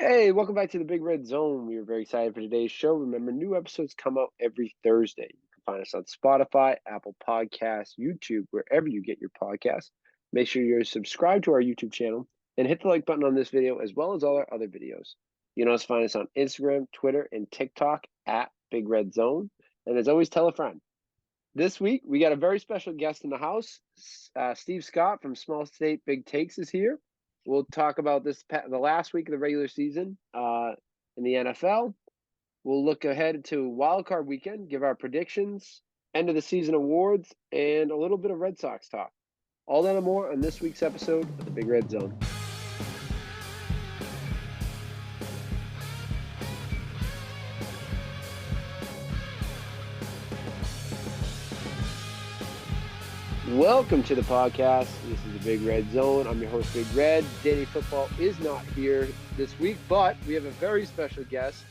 Hey, welcome back to the Big Red Zone. We are very excited for today's show. Remember, new episodes come out every Thursday. You can find us on Spotify, Apple Podcasts, YouTube, wherever you get your podcasts. Make sure you're subscribed to our YouTube channel and hit the like button on this video as well as all our other videos. You can also find us on Instagram, Twitter, and TikTok at Big Red Zone. And as always, tell a friend. This week, we got a very special guest in the house. Steve Scott from Small State Big Takes is here. We'll talk about the last week of the regular season in the NFL. We'll look ahead to Wildcard weekend, give our predictions, end of the season awards, and a little bit of Red Sox talk. All that and more on this week's episode of the Big Red Zone. Welcome to the podcast. This is the Big Red Zone. I'm your host, Big Red. Danny Football is not here this week, but we have a very special guest,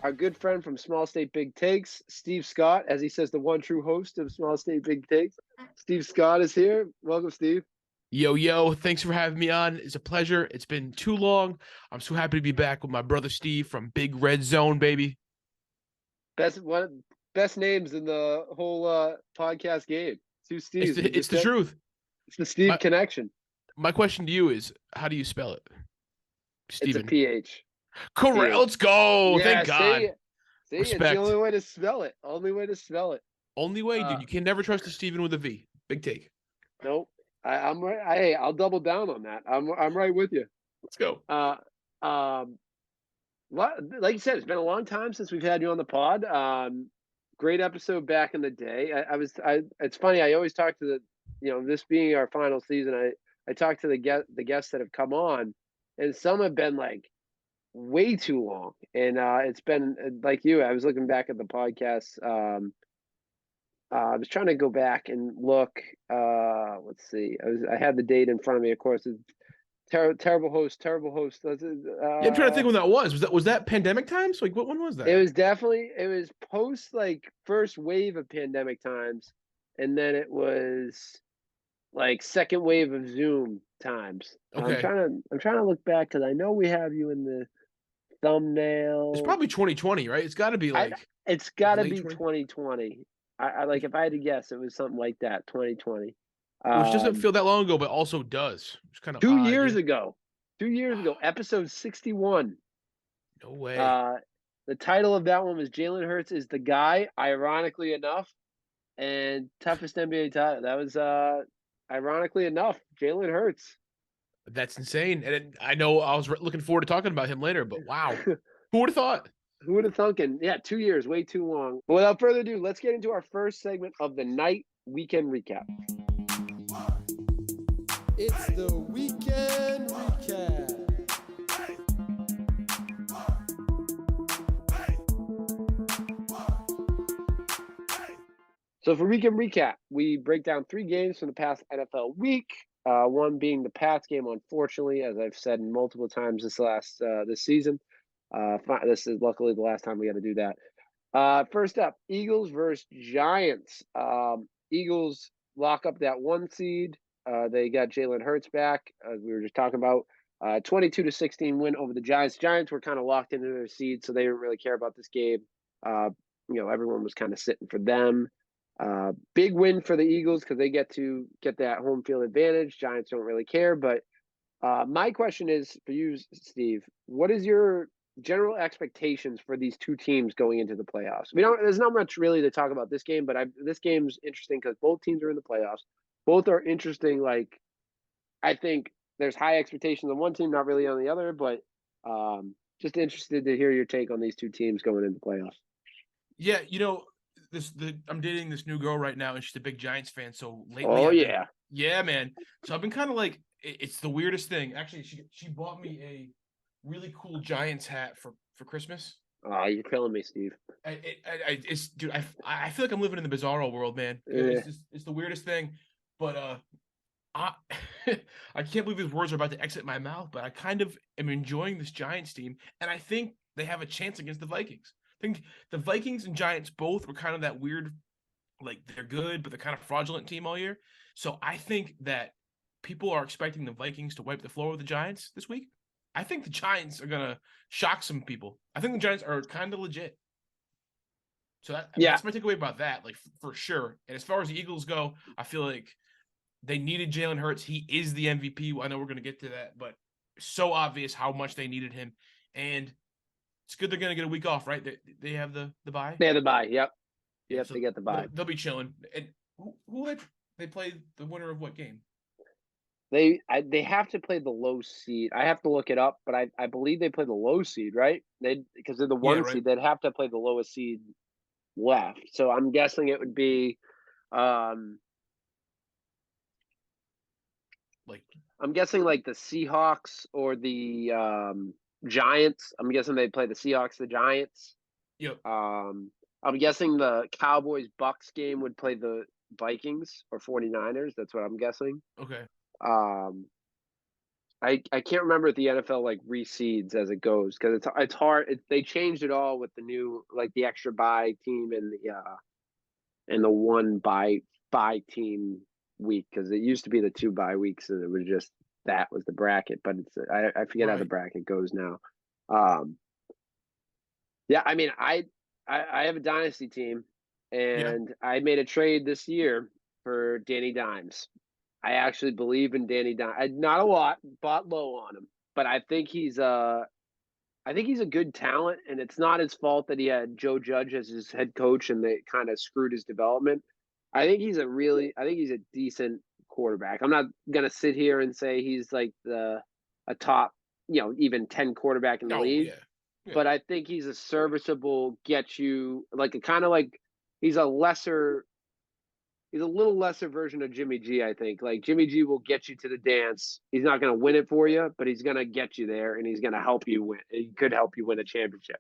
our good friend from Small State Big Takes, Steve Scott, as he says, the one true host of Small State Big Takes. Steve Scott is here. Welcome, Steve. Yo, thanks for having me on. It's a pleasure. It's been too long. I'm so happy to be back with my brother Steve from Big Red Zone, baby. Best names in the whole podcast game. Two Steves. It's the truth. It's the Steve connection. My question to you is, how do you spell it? Steven. It's a PH. Correct. PH. Let's go. Yeah, thank God. See, it's the only way to spell it. Only way, dude. You can never trust a Steven with a V. Big take. Nope. I'm right. Hey, I'll double down on that. I'm right with you. Let's go. Like you said, it's been a long time since we've had you on the pod. Great episode back in the day. It's funny. I always talk to this being our final season. I talk to the guests that have come on, and some have been like way too long. And it's been like you. I was looking back at the podcast. I was trying to go back and look. Let's see. I had the date in front of me. Of course, it's terrible host. Yeah, I'm trying to think when that was. Was that pandemic times? Like, what one was that? It was post like first wave of pandemic times, and then it was like second wave of Zoom times. Okay. I'm trying to look back because I know we have you in the thumbnail. It's probably 2020, right? It's got to be like. It's got to be 2020. I like if I had to guess, it was something like that, 2020. Which doesn't feel that long ago, but also does. It's kind of 2 years ago. 2 years ago, episode 61. No way. The title of that one was Jalen Hurts is the guy, ironically enough, and toughest NBA title. That was ironically enough, Jalen Hurts. That's insane. And I know I was looking forward to talking about him later, but wow. Who would have thought? Who would have thunk? Yeah, 2 years, way too long. But without further ado, let's get into our first segment of the night weekend recap. It's the weekend recap. So for weekend recap, we break down 3 games from the past NFL week. One being the Pats game, unfortunately, as I've said multiple times this season. This is luckily the last time we got to do that. First up, Eagles versus Giants. Eagles lock up that 1 seed. They got Jalen Hurts back, as we were just talking about. 22-16 win over the Giants. Giants were kind of locked into their seed, so they didn't really care about this game. Everyone was kind of sitting for them. Big win for the Eagles because they get to get that home field advantage. Giants don't really care. But my question is for you, Steve, what is your general expectations for these two teams going into the playoffs? There's not much really to talk about this game, but this game's interesting because both teams are in the playoffs. Both are interesting. Like, I think there's high expectations on one team, not really on the other, but just interested to hear your take on these two teams going into the playoffs. Yeah, I'm dating this new girl right now, and she's a big Giants fan. So lately, yeah, man. So I've been kind of like, it's the weirdest thing. Actually, she bought me a really cool Giants hat for Christmas. Oh, you're killing me, Steve. I feel like I'm living in the bizarro world, man. Yeah. It's the weirdest thing. But I can't believe these words are about to exit my mouth, but I kind of am enjoying this Giants team, and I think they have a chance against the Vikings. I think the Vikings and Giants both were kind of that weird, like they're good, but they're kind of fraudulent team all year. So I think that people are expecting the Vikings to wipe the floor with the Giants this week. I think the Giants are gonna shock some people. I think the Giants are kind of legit. So that's my takeaway about that, like for sure. And as far as the Eagles go, I feel like they needed Jalen Hurts. He is the MVP. I know we're gonna get to that, but so obvious how much they needed him. And it's good they're gonna get a week off, right? They have the bye. They have the bye. Yep. Yeah, Yep. so they get the bye. They'll be chilling. And who had they played the winner of what game? They have to play the low seed. I have to look it up, but I believe they play the low seed, right? Because they're the Yeah, one right. seed. They'd have to play the lowest seed left. So I'm guessing it would be, Like I'm guessing like the Seahawks or the Giants. I'm guessing they'd play the Seahawks, the Giants. yep. I'm guessing the Cowboys Bucks game would play the Vikings or 49ers. That's what I'm guessing. Okay. I can't remember if the NFL like reseeds as it goes because it's hard. They changed it all with the new like the extra bye team and the one bye team week because it used to be the 2 bye weeks and it was just that was the bracket, but I forget how the bracket goes now. Yeah, I mean I have a dynasty team and I made a trade this year for Danny Dimes. I actually believe in Danny Dimes. Not a lot, bought low on him, but I think he's a good talent, and it's not his fault that he had Joe Judge as his head coach and they kind of screwed his development. I think he's a decent quarterback. I'm not gonna sit here and say he's like a top, even 10 quarterback in the league. Yeah. But I think he's a serviceable, get you like a kind of like he's a little lesser version of Jimmy G, I think. Like Jimmy G will get you to the dance. He's not going to win it for you, but he's going to get you there and he's going to help you win. He could help you win a championship.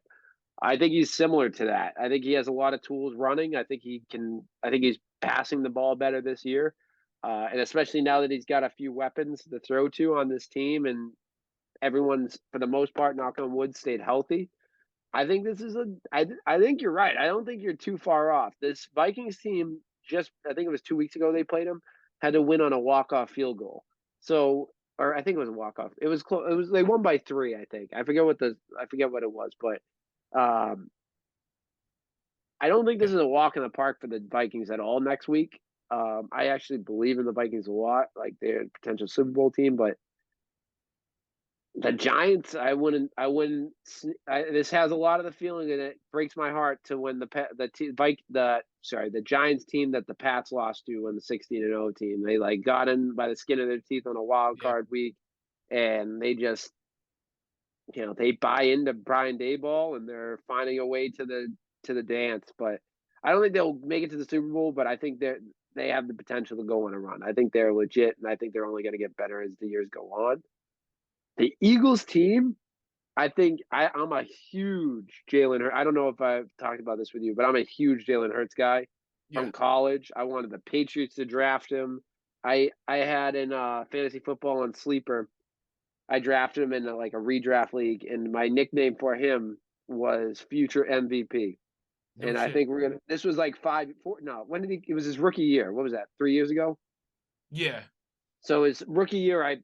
I think he's similar to that. I think he has a lot of tools running. I think he's passing the ball better this year. And especially now that he's got a few weapons to throw to on this team and everyone's, for the most part, knock on wood, stayed healthy. I think I think you're right. I don't think you're too far off. This Vikings team I think it was 2 weeks ago they played them, had to win on a walk-off field goal. So, or I think it was a walk-off. It was close. They won by 3, I think. I forget what it was, but I don't think this is a walk in the park for the Vikings at all next week. I actually believe in the Vikings a lot, like they're a potential Super Bowl team, but the Giants, I wouldn't. This has a lot of the feeling, and it breaks my heart to when the Giants team that the Pats lost to when the 16-0 team. They like got in by the skin of their teeth on a wild card week, and they just, they buy into Brian Daboll and they're finding a way to the dance. But I don't think they'll make it to the Super Bowl. But I think they have the potential to go on a run. I think they're legit, and I think they're only going to get better as the years go on. The Eagles team, I think I'm a huge Jalen Hurts. I don't know if I've talked about this with you, but I'm a huge Jalen Hurts guy from college. I wanted the Patriots to draft him. I had in fantasy football on Sleeper, I drafted him in like a redraft league, and my nickname for him was future MVP. I think this was like when did it was his rookie year. What was that, 3 years ago? Yeah. So his rookie year, I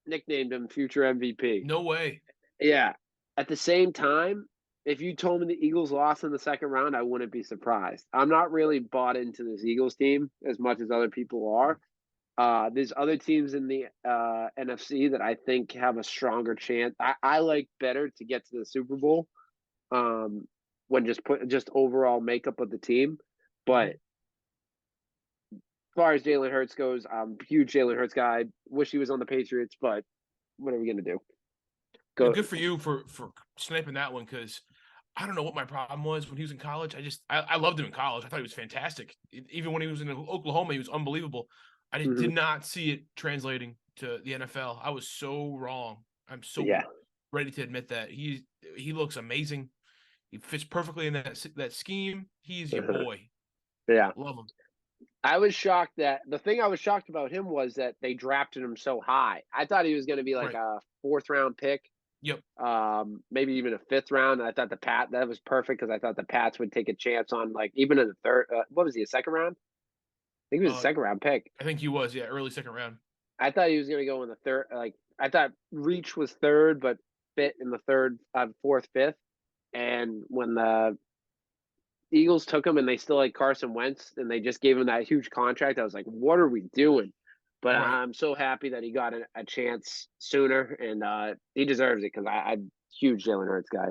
nicknamed him future MVP. No way. Yeah. At the same time, if you told me the Eagles lost in the second round, I wouldn't be surprised. I'm not really bought into this Eagles team as much as other people are. There's other teams in the NFC that I think have a stronger chance. I like better to get to the Super Bowl when just overall makeup of the team. But as far as Jalen Hurts goes, I'm a huge Jalen Hurts guy. Wish he was on the Patriots, but what are we gonna do? Good for you for sniping that one, because I don't know what my problem was when he was in college. I loved him in college. I thought he was fantastic. Even when he was in Oklahoma, he was unbelievable. I just did not see it translating to the NFL. I was so wrong. I'm so ready to admit that. He looks amazing. He fits perfectly in that scheme. He's your boy. Yeah. Love him. I was shocked the thing I was shocked about him was that they drafted him so high. I thought he was going to be like a 4th round pick. Yep. Maybe even a 5th round. I thought that was perfect because I thought the Pats would take a chance on like even in the third. What was he, a 2nd round? I think he was a 2nd round pick. I think he was, early 2nd round. I thought he was going to go in the 3rd. Like I thought Reach was 3rd, but fit in the third, fourth, fifth. And when the Eagles took him and they still had Carson Wentz and they just gave him that huge contract, I was like, what are we doing? But Right. I'm so happy that he got a chance sooner, and he deserves it because I'm a huge Jalen Hurts guy.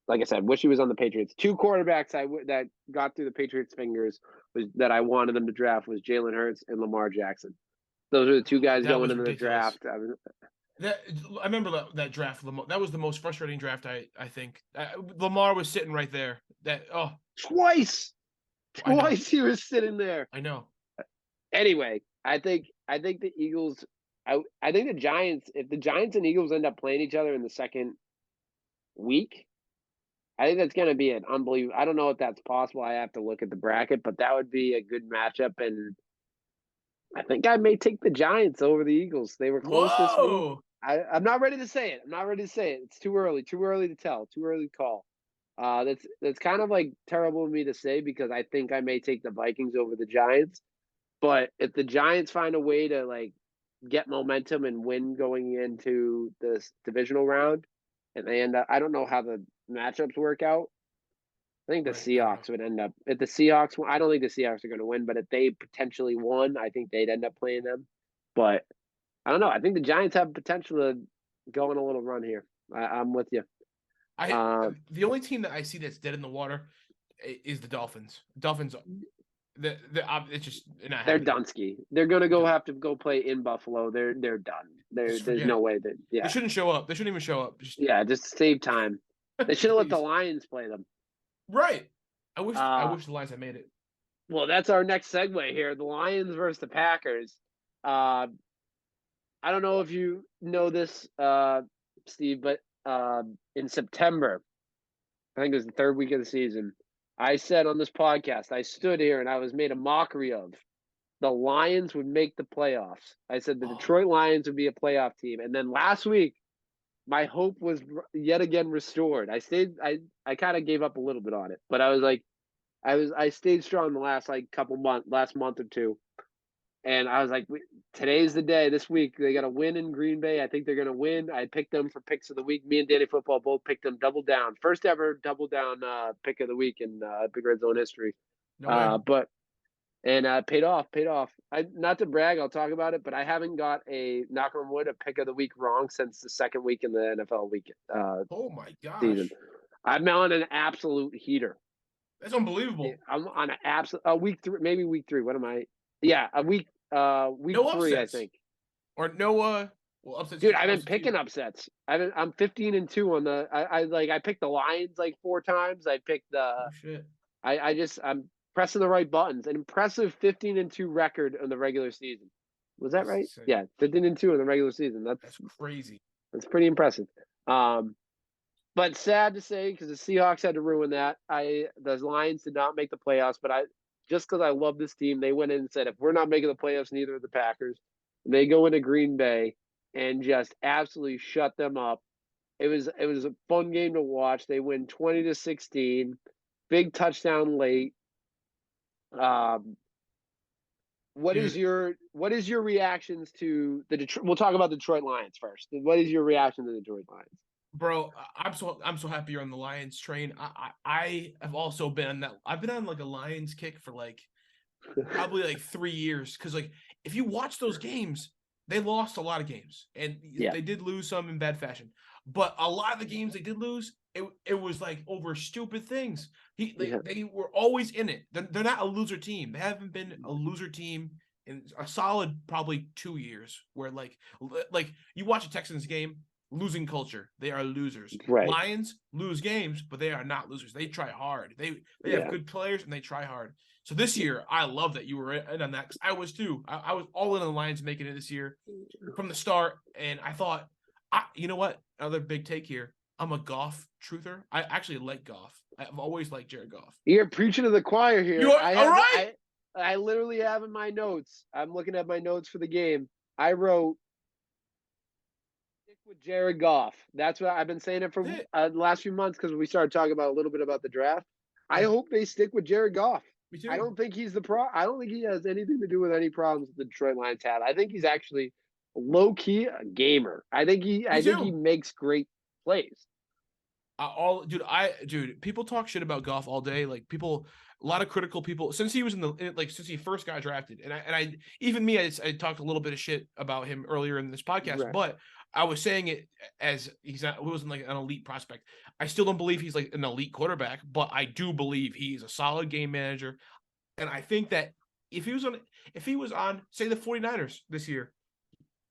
Like I said, wish he was on the Patriots. Two quarterbacks that got through the Patriots' fingers that I wanted them to draft was Jalen Hurts and Lamar Jackson. Those are the two guys That going was into the ridiculous. draft. I remember that draft. That was the most frustrating draft. I think Lamar was sitting right there. Twice he was sitting there. I know. Anyway, I think the Eagles. I think the Giants. If the Giants and Eagles end up playing each other in the second week, I think that's going to be an unbelievable. I don't know if that's possible. I have to look at the bracket, but that would be a good matchup. And I think I may take the Giants over the Eagles. They were close this week. I'm not ready to say it. It's too early. Too early to tell. Too early to call. That's kind of like terrible of me to say because I think I may take the Vikings over the Giants. But if the Giants find a way to like get momentum and win going into this divisional round, and they end up, I don't know how the matchups work out. I think the Seahawks would end up. If the Seahawks, I don't think the Seahawks are going to win, but if they potentially won, I think they'd end up playing them. But I don't know. I think the Giants have potential to go on a little run here. I'm with you. The only team that I see that's dead in the water is the Dolphins. Dolphins, it's just they're Dunsky. They're gonna have to go play in Buffalo. They're done. There's no way that they shouldn't show up. They shouldn't even show up. Just save time. They should have let the Lions play them. Right. I wish the Lions had made it. Well, that's our next segue here. The Lions versus the Packers. I don't know if you know this, Steve, but in September, I think it was the third week of the season, I said on this podcast, I stood here and I was made a mockery of the Lions would make the playoffs. I said the Detroit Lions would be a playoff team. And then last week, my hope was yet again restored. I kind of gave up a little bit on it, but I was like, I stayed strong the last last month or two. And I was like, today's the day. This week they got to win in Green Bay. I think they're going to win. I picked them for picks of the week. Me and Danny Football both picked them double down. First ever double down pick of the week in Big Red Zone history. Paid off. Not to brag, I'll talk about it, but I haven't got a knock on wood a pick of the week wrong since the second week in the NFL week. Oh my gosh! Season. I'm on an absolute heater. That's unbelievable. I'm on an absolute week 3, maybe week 3. What am I? Yeah, week no 3, upsets. I think. Or no upsets. Dude, I've been picking upsets. I'm 15-2 on the. I picked the Lions like 4 times. I picked the. Oh shit! I'm pressing the right buttons. An impressive 15-2 record in the regular season. Was that right? Insane. Yeah, 15-2 in the regular season. That's crazy. That's pretty impressive. But sad to say because the Seahawks had to ruin that. The Lions did not make the playoffs, but just because I love this team, they went in and said, if we're not making the playoffs, neither are the Packers. And they go into Green Bay and just absolutely shut them up. It was a fun game to watch. They win 20-16, big touchdown late. What is your reactions to the Detroit? We'll talk about the Detroit Lions first. What is your reaction to the Detroit Lions? Bro, I'm so happy you're on the Lions train. I have also been on that. I've been on like a Lions kick for like probably like 3 years because like if you watch those games, they lost a lot of games and they did lose some in bad fashion. But a lot of the games they did lose, it was like over stupid things. They were always in it. They're not a loser team. They haven't been a loser team in a solid probably 2 years. Where like you watch a Texans game. Losing culture. They are losers. Right. Lions lose games, but they are not losers. They try hard. They have good players and they try hard. So this year, I love that you were in on that because I was too. I was all in on the Lions making it this year from the start, and I thought, you know what? Another big take here. I'm a Goff truther. I actually like Goff. I've always liked Jared Goff. You're preaching to the choir here. All right. I literally have in my notes. I'm looking at my notes for the game. I wrote. With Jared Goff. That's what I've been saying it for the last few months because we started talking about a little bit about the draft. I hope they stick with Jared Goff. Me too. I don't think he's I don't think he has anything to do with any problems the Detroit Lions have. I think he's actually low key a gamer. I think he makes great plays. Dude, people talk shit about Goff all day. Like a lot of critical people since he was since he first got drafted. And I even me, I talked a little bit of shit about him earlier in this podcast, Right. but I was saying it as he wasn't like an elite prospect. I still don't believe he's like an elite quarterback, but I do believe he's a solid game manager. And I think that if he was on say the 49ers this year,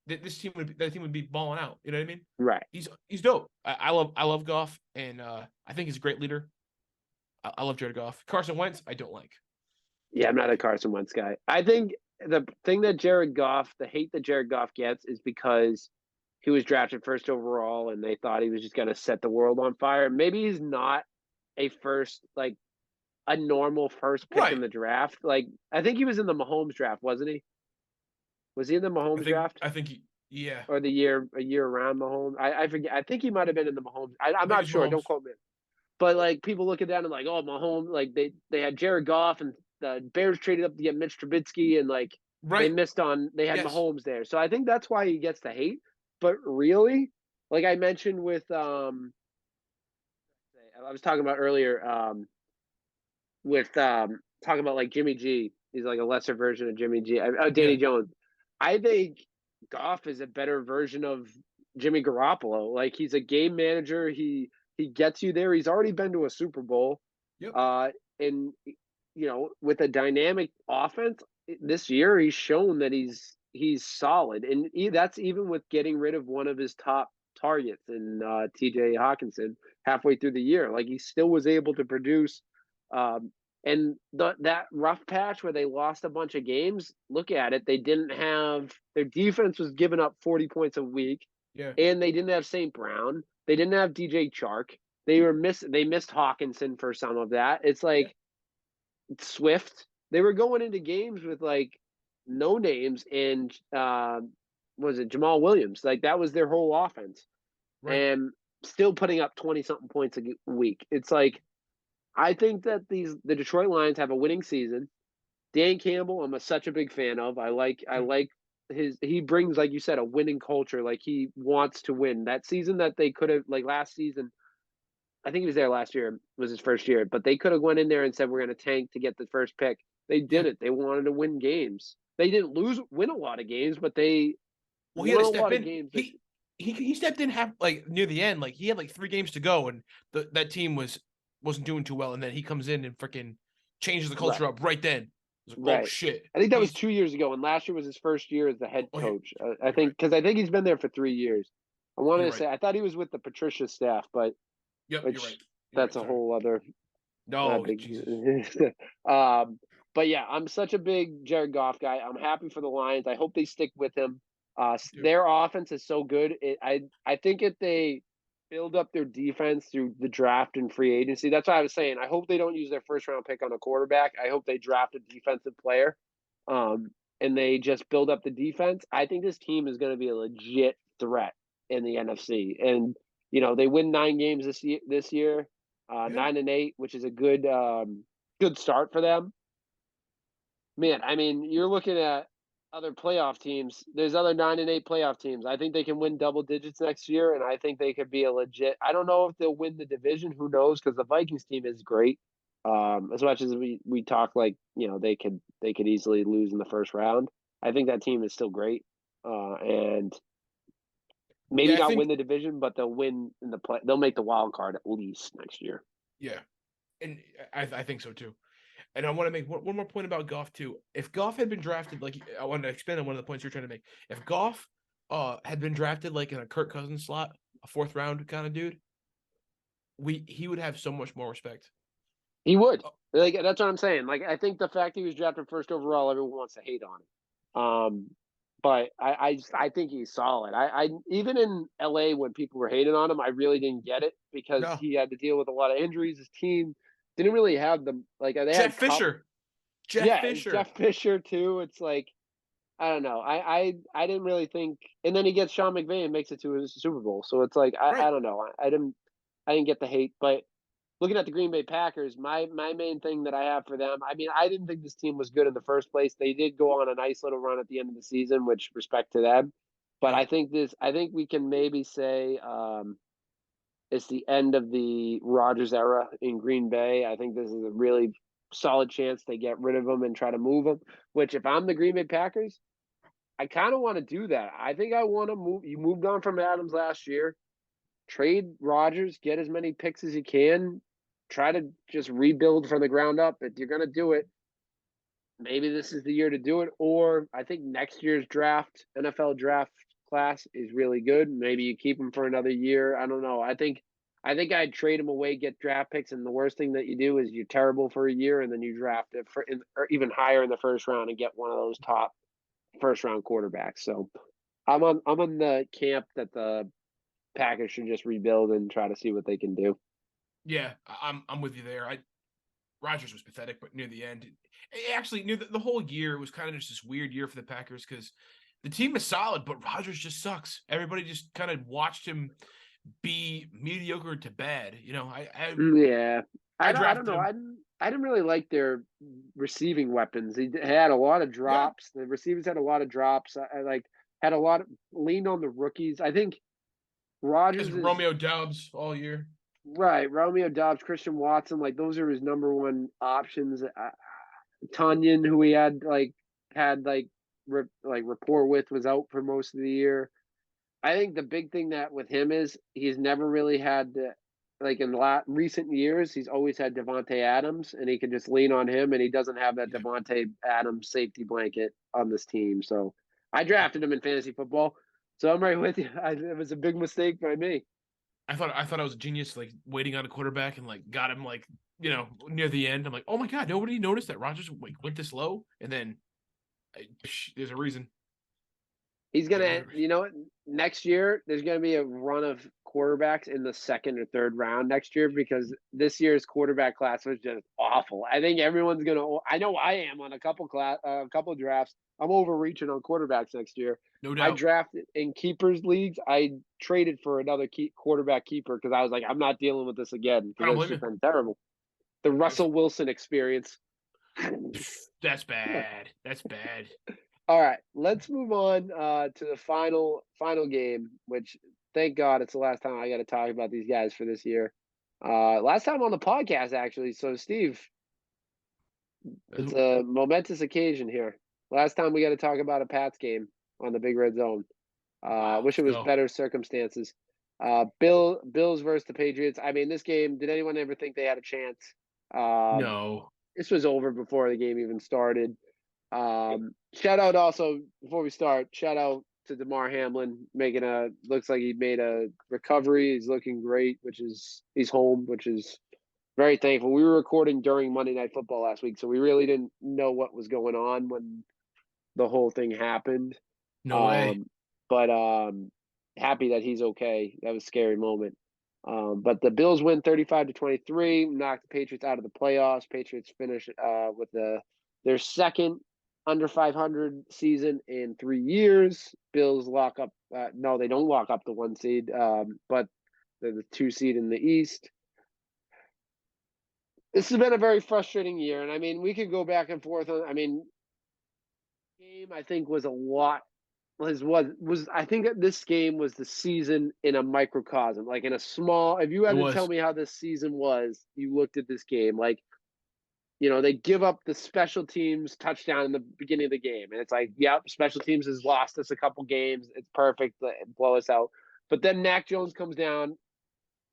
that team would be balling out. You know what I mean? Right. He's dope. I love Goff, and I think he's a great leader. I love Jared Goff. Carson Wentz, I don't like. Yeah, I'm not a Carson Wentz guy. I think the thing that the hate that Jared Goff gets is because he was drafted first overall and they thought he was just going to set the world on fire. Maybe he's not a normal first pick in the draft. Like, I think he was in the Mahomes draft, wasn't he? Was he in the Mahomes draft? I think yeah. Or a year around Mahomes? I forget. I think he might have been in the Mahomes. I'm not sure. Mahomes. Don't quote me. But like people look at that and like, oh, Mahomes, like they had Jared Goff and the Bears traded up to get Mitch Trubisky and like they missed on they had Mahomes there. So I think that's why he gets the hate. But really, like I mentioned with I was talking about earlier with talking about like Jimmy G. He's like a lesser version of Jimmy G. Danny Jones. I think Goff is a better version of Jimmy Garoppolo. Like he's a game manager. He gets you there. He's already been to a Super Bowl. Yep. And with a dynamic offense this year, he's shown that he's solid, and that's even with getting rid of one of his top targets in T.J. Hawkinson halfway through the year. Like he still was able to produce. And that rough patch where they lost a bunch of games, look at it. They didn't have their defense was giving up 40 points a week. Yeah. And they didn't have St. Brown. They didn't have DJ Chark. They missed Hawkinson for some of that. It's like Swift. They were going into games with like no names and was it Jamal Williams? Like that was their whole offense. Right. And still putting up 20 something points a week. It's like I think that the Detroit Lions have a winning season. Dan Campbell, I'm such a big fan of. I like he brings, like you said, a winning culture. Like he wants to win. That season that they could have, like last season, I think he was there last year, was his first year, but they could have went in there and said, we're going to tank to get the first pick. They didn't. They wanted to win games. They didn't win a lot of games, but they won a lot of games. He stepped in near the end. Like he had like 3 games to go and that team wasn't doing too well. And then he comes in and freaking changes the culture up right then. Like, oh shit! I think that was 2 years ago, and last year was his first year as the head coach. I think because I think he's been there for 3 years. I wanted to say I thought he was with the Patricia staff, but you're right. That's a whole other. No, but yeah, I'm such a big Jared Goff guy. I'm happy for the Lions. I hope they stick with him. Their offense is so good. I think if they build up their defense through the draft and free agency. That's what I was saying. I hope they don't use their first round pick on a quarterback. I hope they draft a defensive player, and they just build up the defense. I think this team is going to be a legit threat in the NFC. And they win 9 games this year, 9-8, which is a good start for them. Man, I mean, you're looking at other playoff teams. There's other 9-8 playoff teams. I think they can win double digits next year, and I think they could be a legit. I don't know if they'll win the division. Who knows? Because the Vikings team is great. As much as we talk like they could easily lose in the first round. I think that team is still great, and maybe not win the division, but they'll win in the play. They'll make the wild card at least next year. Yeah, and I think so too. And I want to make one more point about Goff too. If Goff had been drafted, like I wanted to expand on one of the points you're trying to make. If Goff had been drafted like in a Kirk Cousins slot, a 4th round kind of dude, he would have so much more respect. He would. Like that's what I'm saying. Like I think the fact he was drafted first overall, everyone wants to hate on him. But I think he's solid. I even in LA when people were hating on him, I really didn't get it because he had to deal with a lot of injuries. His team didn't really have them they Jeff had Fisher. Jeff Fisher too. It's like I don't know. I didn't really think, and then he gets Sean McVay and makes it to his Super Bowl. So it's like I don't know. I didn't get the hate, but looking at the Green Bay Packers, my main thing that I have for them, I mean, I didn't think this team was good in the first place. They did go on a nice little run at the end of the season, which respect to them. But I think we can maybe say it's the end of the Rodgers era in Green Bay. I think this is a really solid chance they get rid of him and try to move him. Which, if I'm the Green Bay Packers, I kind of want to do that. I think I want to move. You moved on from Adams last year. Trade Rodgers, get as many picks as you can. Try to just rebuild from the ground up. If you're going to do it, maybe this is the year to do it. Or I think next year's NFL draft class is really good. Maybe you keep him for another year. I don't know. I think I'd trade him away, get draft picks, and the worst thing that you do is you're terrible for a year, and then you draft it or even higher in the first round and get one of those top first round quarterbacks. So I'm on the camp that the Packers should just rebuild and try to see what they can do. Yeah, I'm with you there. Rodgers was pathetic, but near the end, actually near the whole year was kind of just this weird year for the Packers because the team is solid, but Rodgers just sucks. Everybody just kind of watched him be mediocre to bad. Yeah, I don't drafted know. him. I didn't really like their receiving weapons. He had a lot of Yeah, drops. The receivers had a lot of drops. I like had a lot of leaned on the rookies. I think as Rodgers is Romeo Doubs all year. right. Romeo Dobbs, Christian Watson, like those are his number one options. Tunyon, who he had rapport with, was out for most of the year. I think the big thing that with him is he's never really had like in recent years, he's always had Devontae Adams, and he can just lean on him, and he doesn't have that Yeah. Devontae Adams safety blanket on this team. So I drafted him in fantasy football. So I'm right with you. It was a big mistake by me. I thought I was a genius, like waiting on a quarterback and like got him like near the end. I'm like, oh my god, nobody noticed that Rodgers went this low, and then there's a reason. He's gonna, next year there's gonna be a run of quarterbacks in the second or third round next year because this year's quarterback class was just awful. I think everyone's gonna. I know I am on a couple drafts. I'm overreaching on quarterbacks next year. No I doubt. drafted in keepers leagues. I traded for another quarterback keeper because I was like, I'm not dealing with this again I because don't it's blame just you. been terrible. The Russell Wilson experience. That's bad. That's bad. All right, let's move on to the final game, which thank God it's the last time I got to talk about these guys for this year. Last time on the podcast, actually. So, Steve, it's a momentous occasion here. Last time we got to talk about a Pats game on the Big Red Zone. Wow. Wish it was better circumstances. Bills versus the Patriots. I mean, this game. Did anyone ever think they had a chance? No. This was over before the game even started. Shout out also before we start. Shout out to DeMar Hamlin looks like he made a recovery. He's looking great, he's home, which is very thankful. We were recording during Monday Night Football last week, so we really didn't know what was going on when the whole thing happened. No way. But happy that he's okay. That was a scary moment. But the Bills win 35-23, knocked the Patriots out of the playoffs. Patriots finish with their second under 500 season in 3 years. Bills lock up. No, they don't lock up the 1 seed, but they're the 2 seed in the East. This has been a very frustrating year, and I mean, we could go back and forth on. I mean, game I think was a lot. I think that this game was the season in a microcosm, like in a small. If you It had to tell was. me how this season was, you looked at this game like, they give up the special teams touchdown in the beginning of the game, and it's like, yep, special teams has lost us a couple games. It's perfect, blow us out. But then Mac Jones comes down,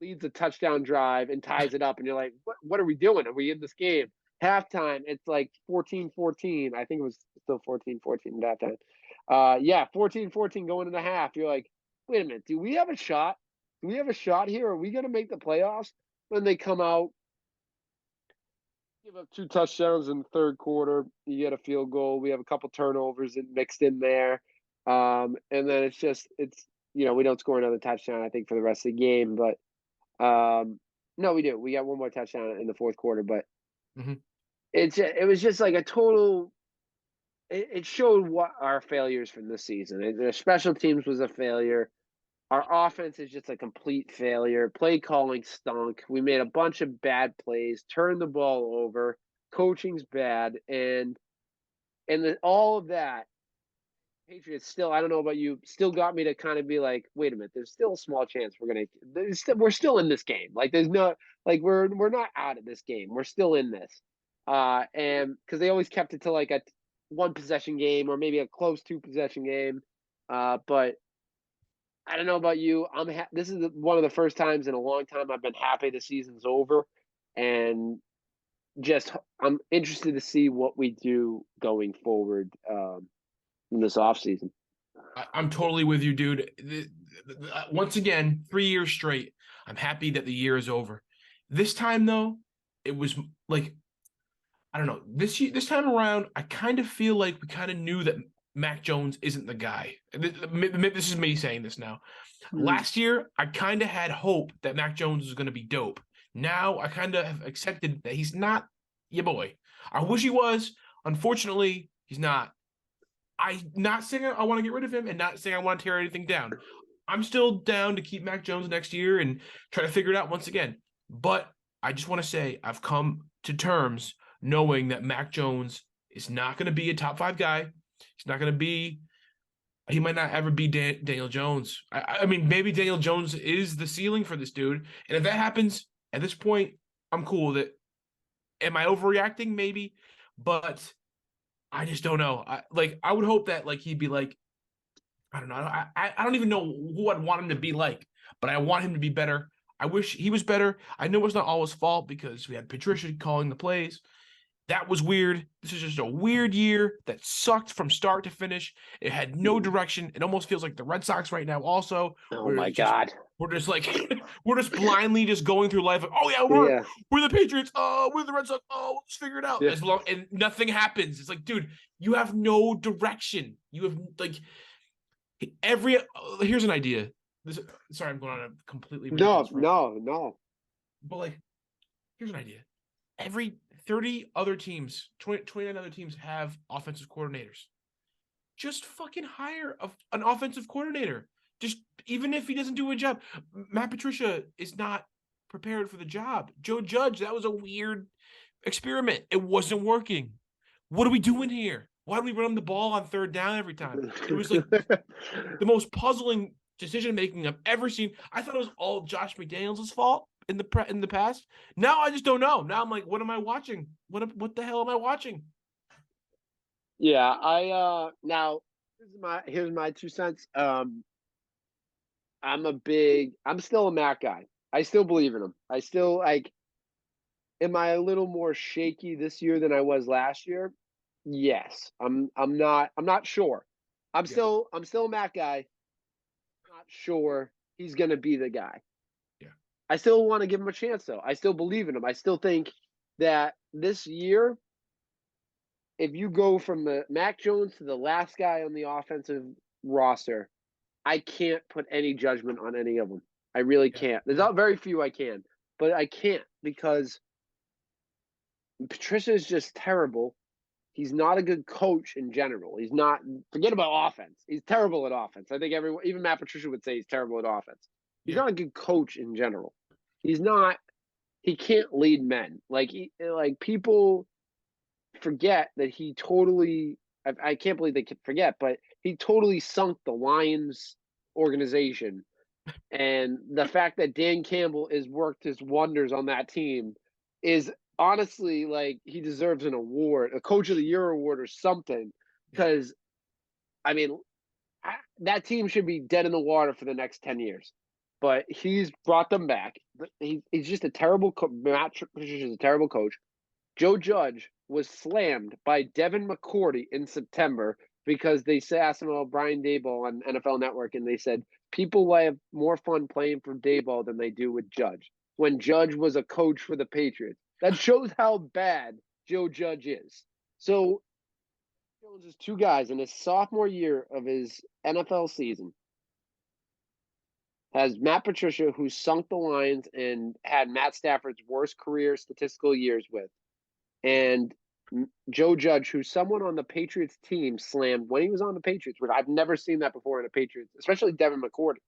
leads a touchdown drive, and ties it up, and you're like, what are we doing? Are we in this game? Halftime, it's like 14-14. I think it was still 14-14 at halftime. Yeah, 14-14 going into half. You're like, wait a minute, do we have a shot? Do we have a shot here? Are we going to make the playoffs? Then they come out, give up 2 touchdowns in the third quarter. You get a field goal. We have a couple turnovers mixed in there. And then it's we don't score another touchdown, I think, for the rest of the game. But no, we do. We got one more touchdown in the fourth quarter. But it was just like a total. It showed what our failures from this season. The special teams was a failure. Our offense is just a complete failure. Play calling stunk. We made a bunch of bad plays, turned the ball over. Coaching's bad, and all of that Patriots still, I don't know about you, still got me to kind of be like, wait a minute, there's still a small chance we're still in this game. Like there's no, like we're not out of this game. We're still in this. And because they always kept it to like a one possession game or maybe a close two possession game. But I don't know about you. This is one of the first times in a long time I've been happy the season's over, and just I'm interested to see what we do going forward in this offseason. I'm totally with you, dude. Once again, 3 years straight. I'm happy that the year is over. This time, though, it was like I don't know. This time around, I kind of feel like we kind of knew that Mac Jones isn't the guy. This is me saying this now. Last year, I kind of had hope that Mac Jones was going to be dope. Now, I kind of have accepted that he's not your boy. I wish he was. Unfortunately, he's not. I'm not saying I want to get rid of him and not saying I want to tear anything down. I'm still down to keep Mac Jones next year and try to figure it out once again. But I just want to say I've come to terms knowing that Mac Jones is not going to be a top 5 guy. He's not going to be – he might not ever be Daniel Jones. I mean, maybe Daniel Jones is the ceiling for this dude. And if that happens, at this point, I'm cool with it. Am I overreacting? Maybe. But – I just don't know. I would hope that like he'd be like, I don't know. I don't even know who I'd want him to be like, but I want him to be better. I wish he was better. I know it's not all his fault because we had Patricia calling the plays. That was weird. This is just a weird year that sucked from start to finish. It had no direction. It almost feels like the Red Sox right now also. Oh my God. We're just like we're just blindly just going through life like, oh yeah, we're the Patriots. Oh, we're the Red Sox. Oh, let's figure it out. Yeah. And nothing happens. It's like, dude, you have no direction. You have like here's an idea. Sorry, I'm going on a completely no. But like, here's an idea. Every 30 other teams, 29 other teams have offensive coordinators. Just fucking hire an offensive coordinator. Just even if he doesn't do a job. Matt Patricia is not prepared for the job. Joe Judge, that was a weird experiment. It wasn't working. What are we doing here? Why do we run the ball on third down every time? It was like the most puzzling decision making I've ever seen. I thought it was all Josh McDaniels' fault in the past. Now I just don't know. Now I'm like, what am I watching? What the hell am I watching? Yeah, now here's my 2 cents. I'm still a Mac guy. I still believe in him. I still am I a little more shaky this year than I was last year? Yes. I'm not sure. I'm still a Mac guy. Not sure he's gonna be the guy. Yeah. I still want to give him a chance though. I still believe in him. I still think that this year, if you go from the Mac Jones to the last guy on the offensive roster, I can't put any judgment on any of them. I really can't. There's not very few I can, but I can't because Patricia is just terrible. He's not a good coach in general. He's not. Forget about offense. He's terrible at offense. I think even Matt Patricia would say he's terrible at offense. He's not a good coach in general. He's not. He can't lead men. Like people forget that he totally. I can't believe they can forget, but he totally sunk the Lions organization. And the fact that Dan Campbell has worked his wonders on that team is honestly like he deserves an award, a Coach of the Year award or something. Because, I mean, that team should be dead in the water for the next 10 years. But he's brought them back. He's just a terrible coach. Matt Patricia is a terrible coach. Joe Judge was slammed by Devin McCourty in September because they asked him about Brian Daboll on NFL Network, and they said people will have more fun playing for Daboll than they do with Judge. When Judge was a coach for the Patriots, that shows how bad Joe Judge is. So Jones is 2 guys in his sophomore year of his NFL season. Has Matt Patricia, who sunk the Lions and had Matt Stafford's worst career statistical years with, and Joe Judge, who's someone on the Patriots team slammed when he was on the Patriots, which I've never seen that before in the Patriots, especially Devin McCourty.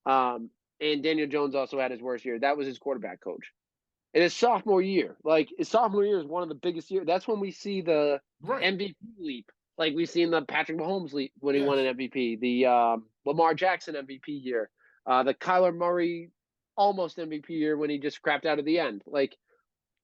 And Daniel Jones also had his worst year. That was his quarterback coach. In his sophomore year, his sophomore year is one of the biggest years. That's when we see the MVP leap Like we've seen the Patrick Mahomes when he won an MVP, the Lamar Jackson MVP year, the Kyler Murray almost MVP year when he just crapped out at the end. Like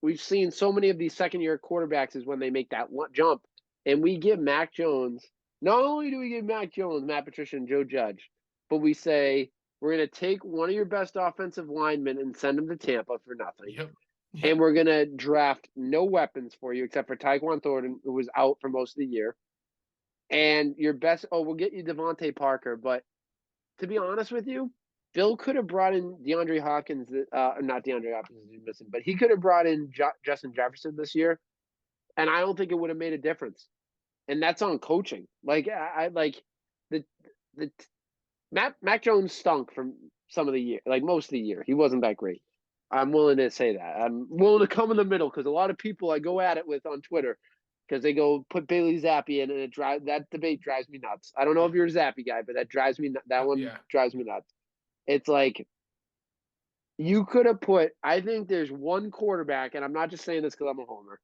we've seen so many of these second-year quarterbacks is when they make that one jump, and we give Mac Jones. Not only do we give Mac Jones, Matt Patricia, and Joe Judge, but we say we're going to take one of your best offensive linemen and send him to Tampa for nothing. Yep. And we're going to draft no weapons for you except for Tyquan Thornton, who was out for most of the year. And your best, we'll get you Devontae Parker. But to be honest with you, Bill could have brought in DeAndre Hopkins, not DeAndre Hopkins is missing, but he could have brought in Justin Jefferson this year. And I don't think it would have made a difference. And that's on coaching. Like, I like the Mac Jones stunk from some of the year, like most of the year. He wasn't that great. I'm willing to say that. I'm willing to come in the middle because a lot of people I go at it with on Twitter because they go put Bailey Zappi in, and that debate drives me nuts. I don't know if you're a Zappi guy, but that drives me drives me nuts. It's like you could have put. I think there's one quarterback, and I'm not just saying this because I'm a homer.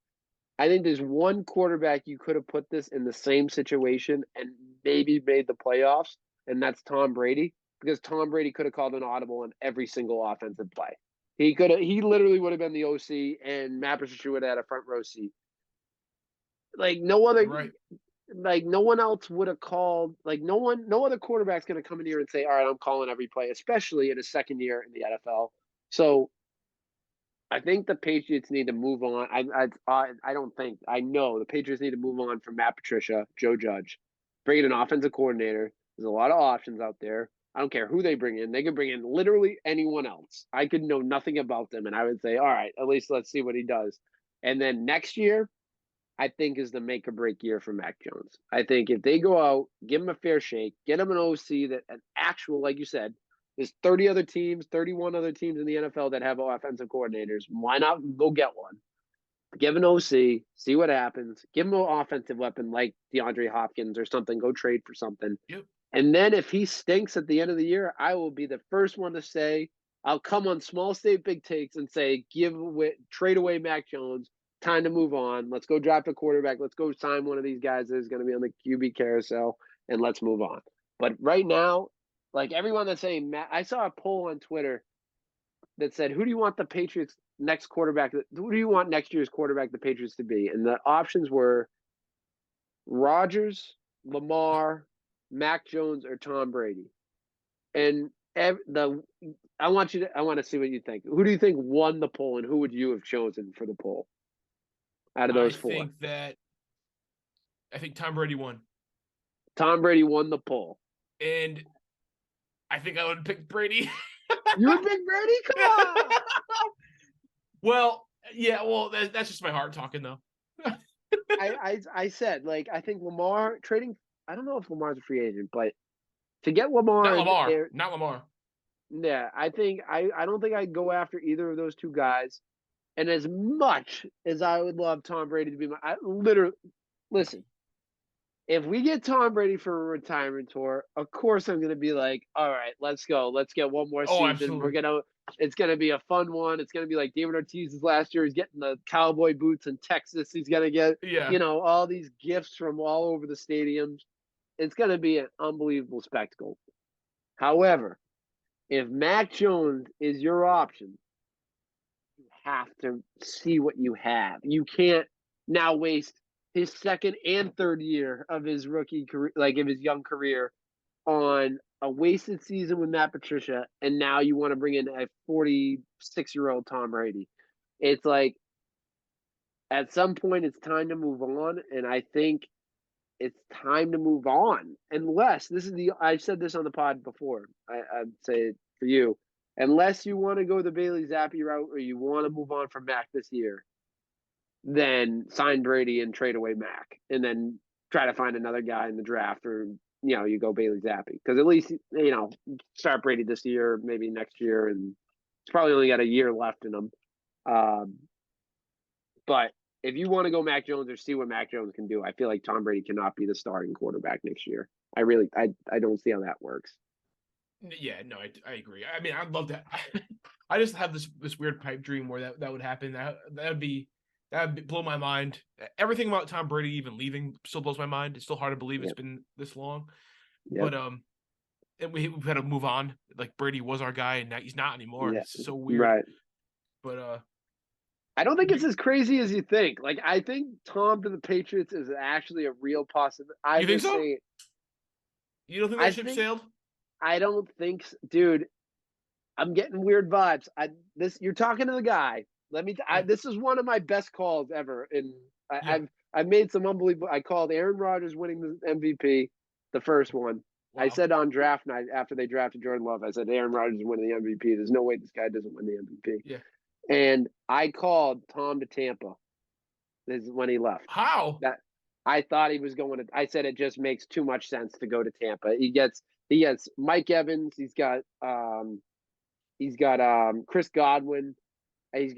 I think there's one quarterback you could have put this in the same situation and maybe made the playoffs, and that's Tom Brady, because Tom Brady could have called an audible on every single offensive play. He literally would have been the OC, and Matt Patricia would have had a front row seat. Like no other, Right. like no one else would have called. Like no other quarterback's going to come in here and say, "All right, I'm calling every play," especially in his second year in the NFL. So I think the Patriots need to move on. I know the Patriots need to move on from Matt Patricia, Joe Judge, bring in an offensive coordinator. There's a lot of options out there. I don't care who they bring in. They can bring in literally anyone else. I could know nothing about them, and I would say, all right, at least let's see what he does. And then next year, I think is the make or break year for Mac Jones. I think if they go out, give him a fair shake, get him an OC that an actual, like you said, there's 31 other teams in the NFL that have offensive coordinators. Why not go get one? Give an OC, see what happens. Give him an offensive weapon like DeAndre Hopkins or something. Go trade for something. Yep. And then if he stinks at the end of the year, I will be the first one to say, I'll come on Small State Big Takes and say, trade away Mac Jones. Time to move on. Let's go draft a quarterback. Let's go sign one of these guys that is going to be on the QB carousel, and let's move on. But right now, like everyone that's saying, Matt, I saw a poll on Twitter that said, who do you want the Patriots next quarterback? Who do you want next year's quarterback the Patriots to be? And the options were Rodgers, Lamar, Mac Jones, or Tom Brady. And I want to see what you think. Who do you think won the poll, and who would you have chosen for the poll out of those four? I think Tom Brady won. Tom Brady won the poll. And I think I would pick Brady. You would pick Brady? Come on. Well, yeah. Well, that's just my heart talking, though. I said, like, I think Lamar trading. I don't know if Lamar's a free agent, but to get Lamar, not Lamar. Yeah, I don't think I'd go after either of those two guys. And as much as I would love Tom Brady to be listen. If we get Tom Brady for a retirement tour, of course I'm going to be like, all right, let's go. Let's get one more season. Absolutely. It's going to be a fun one. It's going to be like David Ortiz's last year. He's getting the cowboy boots in Texas. He's going to get, all these gifts from all over the stadiums. It's going to be an unbelievable spectacle. However, if Mac Jones is your option, you have to see what you have. You can't now waste his second and third year of his rookie career, like of his young career, on a wasted season with Matt Patricia, and now you want to bring in a 46-year-old Tom Brady. It's like at some point it's time to move on, and I think it's time to move on. Unless I've said this on the pod before. I'd say it for you. Unless you want to go the Bailey Zappi route or you want to move on from Mac this year, then sign Brady and trade away Mac, and then try to find another guy in the draft, or you go Bailey Zappi, because at least start Brady this year, maybe next year, and it's probably only got a year left in him. But if you want to go Mac Jones or see what Mac Jones can do, I feel like Tom Brady cannot be the starting quarterback next year. I don't see how that works. Yeah, no, I agree. I mean, I'd love that. I just have this weird pipe dream where that would happen. That would be That'd blow my mind. Everything about Tom Brady even leaving still blows my mind. It's still hard to believe it's Yep. been this long. Yep. But and we've had to move on. Like Brady was our guy, and now he's not anymore. Yeah. It's so weird. Right. But I don't think it's as crazy as you think. Like, I think Tom to the Patriots is actually a real possibility. you think so? You don't think that ship sailed? I don't think, dude. I'm getting weird vibes. You're talking to the guy. This is one of my best calls ever. I've made some unbelievable. I called Aaron Rodgers winning the MVP, the first one. Wow. I said on draft night after they drafted Jordan Love, I said Aaron Rodgers is winning the MVP. There's no way this guy doesn't win the MVP. Yeah. And I called Tom to Tampa. This is when he left. How? That I thought he was going to. I said it just makes too much sense to go to Tampa. He gets Mike Evans. He's got Chris Godwin. They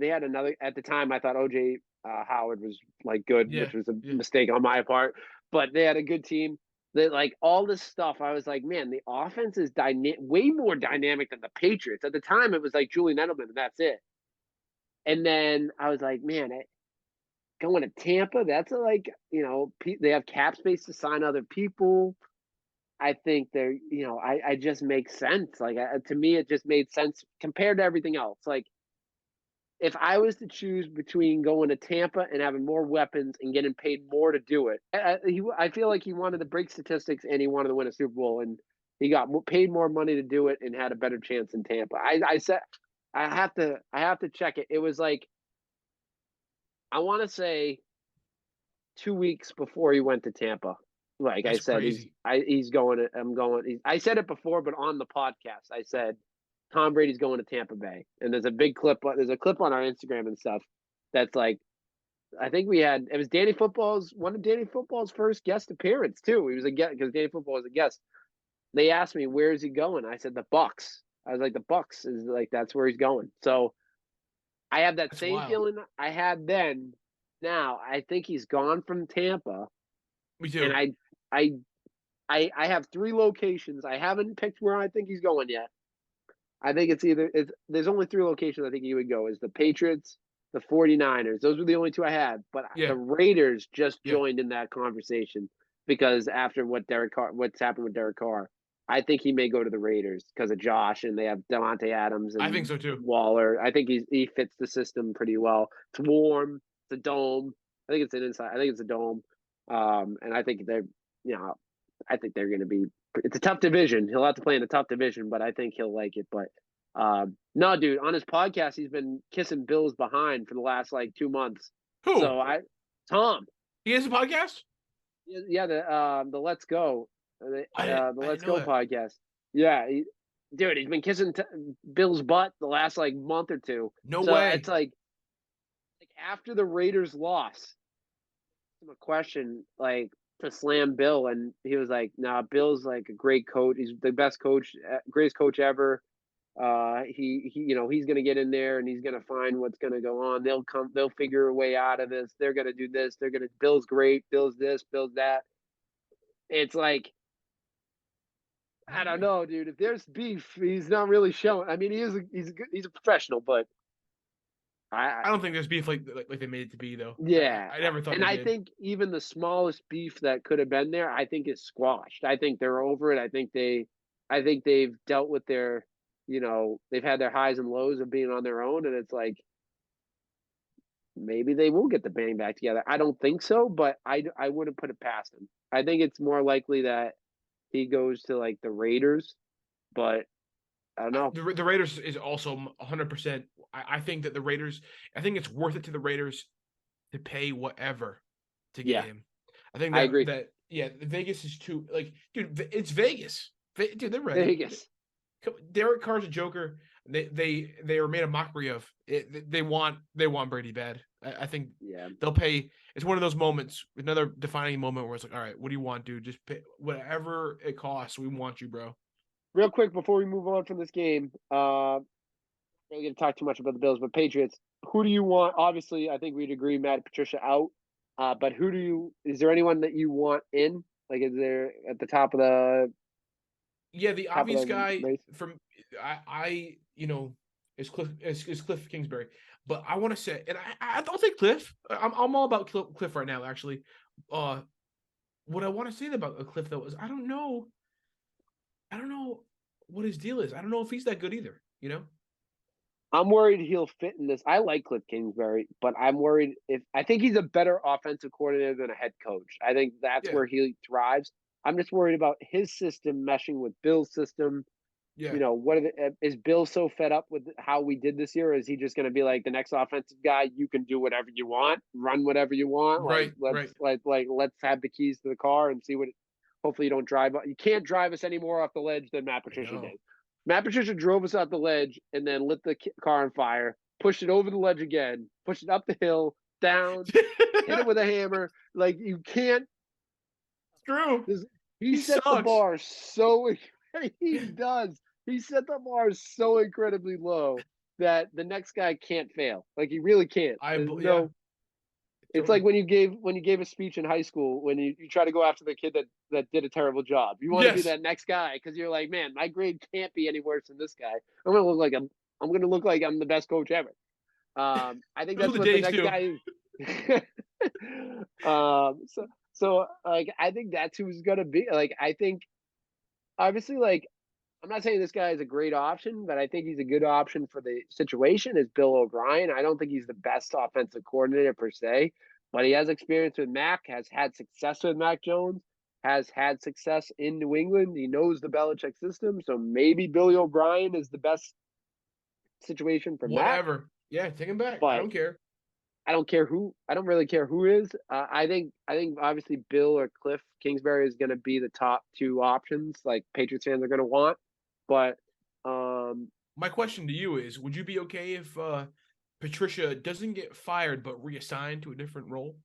had another at the time. I thought OJ Howard was like good, which was a mistake on my part. But they had a good team. They like all this stuff. I was like, man, the offense is way more dynamic than the Patriots. At the time, it was like Julian Edelman, and that's it. And then I was like, man, going to Tampa, that's they have cap space to sign other people. I think I just makes sense. Like to me, it just made sense compared to everything else. Like if I was to choose between going to Tampa and having more weapons and getting paid more to do it, I feel like he wanted to break statistics and he wanted to win a Super Bowl, and he got paid more money to do it and had a better chance in Tampa. I said I have to check it. It was like I want to say 2 weeks before he went to Tampa. Like That's I said, crazy. he's going. I said it before, but on the podcast, I said Tom Brady's going to Tampa Bay, and there's a big clip. There's a clip on our Instagram and stuff that's like, I think it was one of Danny Football's first guest appearance too. He was a guest because Danny Football was a guest. They asked me where is he going. I said the Bucks. I was like the Bucks is like that's where he's going. So I have that same feeling I had then. Now I think he's gone from Tampa. Me too. And I have 3 locations. I haven't picked where I think he's going yet. I think there's only 3 locations I think he would go is the Patriots, the 49ers. Those were the only 2 I had. But the Raiders just joined in that conversation because after what's happened with Derek Carr, I think he may go to the Raiders because of Josh and they have Devontae Adams and I think so too. Waller. I think he fits the system pretty well. It's warm. It's a dome. I think it's an inside. I think it's a dome. And I think I think they're going to be. It's a tough division. He'll have to play in a tough division, but I think he'll like it. But no, dude, on his podcast, he's been kissing Bills behind for the last like 2 months. Who? So Tom. He has a podcast. Yeah, the Let's Go, the Let's Go that. podcast. Yeah, dude, he's been kissing Bill's butt the last like month or 2. No way. It's like after the Raiders lost, a question like to slam Bill, and he was like, "Nah, Bill's like a great coach. He's the best coach, greatest coach ever. He's gonna get in there and he's gonna find what's gonna go on. They'll figure a way out of this. They're gonna do this. Bill's great. Bill's this. Bill's that. It's like." I don't know, dude. If there's beef, he's not really showing. I mean, he's a professional, but I don't think there's beef like they made it to be though. Yeah, I never thought. And I think even the smallest beef that could have been there, I think is squashed. I think they're over it. I think they've dealt with their, they've had their highs and lows of being on their own, and it's like maybe they will get the band back together. I don't think so, but I wouldn't put it past him. I think it's more likely that he goes to like the Raiders, but I don't know. The Raiders is also 100%. I think that the Raiders. I think it's worth it to the Raiders to pay whatever to get him. I think I agree. Vegas is too dude. It's Vegas. Dude, they're ready. Vegas. Derek Carr's a joker. They are made a mockery of. They want Brady bad. I think they'll pay. It's one of those moments, another defining moment where it's like, all right, what do you want, dude? Just pay whatever it costs. We want you, bro. Real quick before we move on from this game, I'm not going to talk too much about the Bills, but Patriots. Who do you want? Obviously, I think we'd agree Matt Patricia out. But is there anyone that you want in? Like, is there at the top of the? Yeah, the obvious guy race? From is Cliff Kingsbury. But I want to say, and I'll take Cliff. I'm all about Cliff right now. Actually, what I want to say about Cliff though is I don't know what his deal is. I don't know if he's that good either. You know? I'm worried he'll fit in this. I like Cliff Kingsbury, but I'm worried I think he's a better offensive coordinator than a head coach. I think that's Yeah. where he thrives. I'm just worried about his system meshing with Bill's system. Yeah. You know, is Bill so fed up with how we did this year? Or is he just going to be like the next offensive guy? You can do whatever you want, run whatever you want. Right. Let's have the keys to the car and see what. Hopefully, you don't drive. You can't drive us any more off the ledge than Matt Patricia did. Matt Patricia drove us off the ledge and then lit the car on fire, pushed it over the ledge again, pushed it up the hill, down, hit it with a hammer. Like, you can't. It's true. He set the bar so. He does. He set the bar so incredibly low that the next guy can't fail. Like, he really can't. It's like when you gave a speech in high school when you try to go after the kid that did a terrible job. You want to be that next guy because you're like, man, my grade can't be any worse than this guy. I'm gonna look like I'm the best coach ever. I think that's what the next guy is. So like I think that's who's gonna be. Like I think obviously like I'm not saying this guy is a great option, but I think he's a good option for the situation is Bill O'Brien. I don't think he's the best offensive coordinator per se, but he has experience with Mac, has had success with Mac Jones, has had success in New England. He knows the Belichick system, so maybe Billy O'Brien is the best situation for Mac. Whatever. Yeah, take him back. I don't care. I don't really care who is. I think obviously Bill or Cliff Kingsbury is going to be the top two options. Like Patriots fans are going to want. But my question to you is: would you be okay if Patricia doesn't get fired but reassigned to a different role?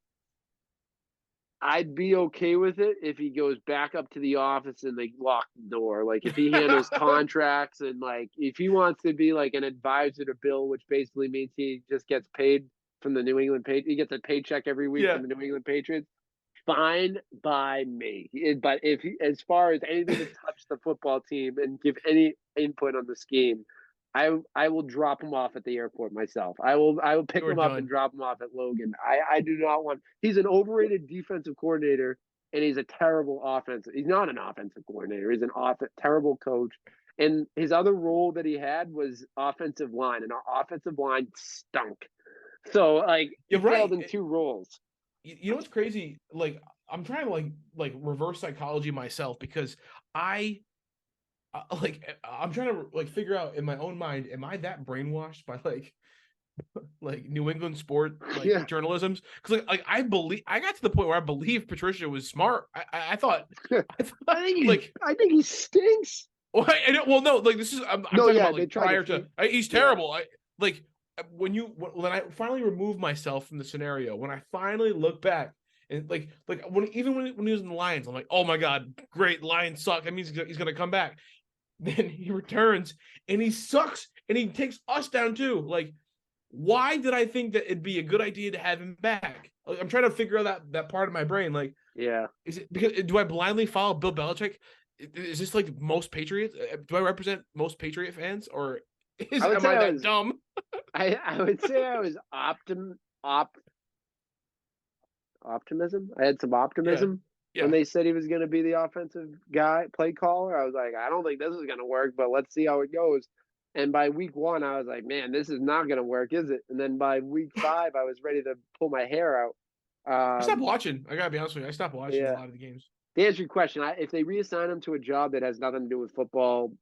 I'd be okay with it if he goes back up to the office and they lock the door. Like if he handles contracts and like if he wants to be like an advisor to Bill, which basically means he just gets paid from the New England Patriots. He gets a paycheck every week from the New England Patriots. Fine by me. But if he, as far as anything to touch the football team and give any input on the scheme, I will drop him off at the airport myself. I will pick him up and drop him off at Logan. I do not want. He's an overrated defensive coordinator, and he's a terrible offensive. He's not an offensive coordinator. He's an terrible coach. And his other role that he had was offensive line, and our offensive line stunk. So like he failed in two roles. You know what's crazy? Like I'm trying to like reverse psychology myself because I'm trying to like figure out in my own mind, am I that brainwashed by like New England sport journalisms? Because like I got to the point where I believe Patricia was smart. I thought I think he stinks. Well, no, like this is I'm talking about like prior to he's terrible. When I finally remove myself from the scenario, when I finally look back and like when he was in the Lions, I'm like, oh my god, great, Lions suck. That means he's gonna come back. Then he returns and he sucks and he takes us down too. Like, why did I think that it'd be a good idea to have him back? Like, I'm trying to figure out that part of my brain. Like, is it because do I blindly follow Bill Belichick? Is this like most Patriots? Do I represent most Patriot fans or? Am I that dumb? I would say I was optimism. I had some optimism when they said he was going to be the offensive guy, play caller. I was like, I don't think this is going to work, but let's see how it goes. And by week 1, I was like, man, this is not going to work, is it? And then by week 5, I was ready to pull my hair out. I stopped watching. I got to be honest with you. I stopped watching a lot of the games. To answer your question, if they reassign him to a job that has nothing to do with football,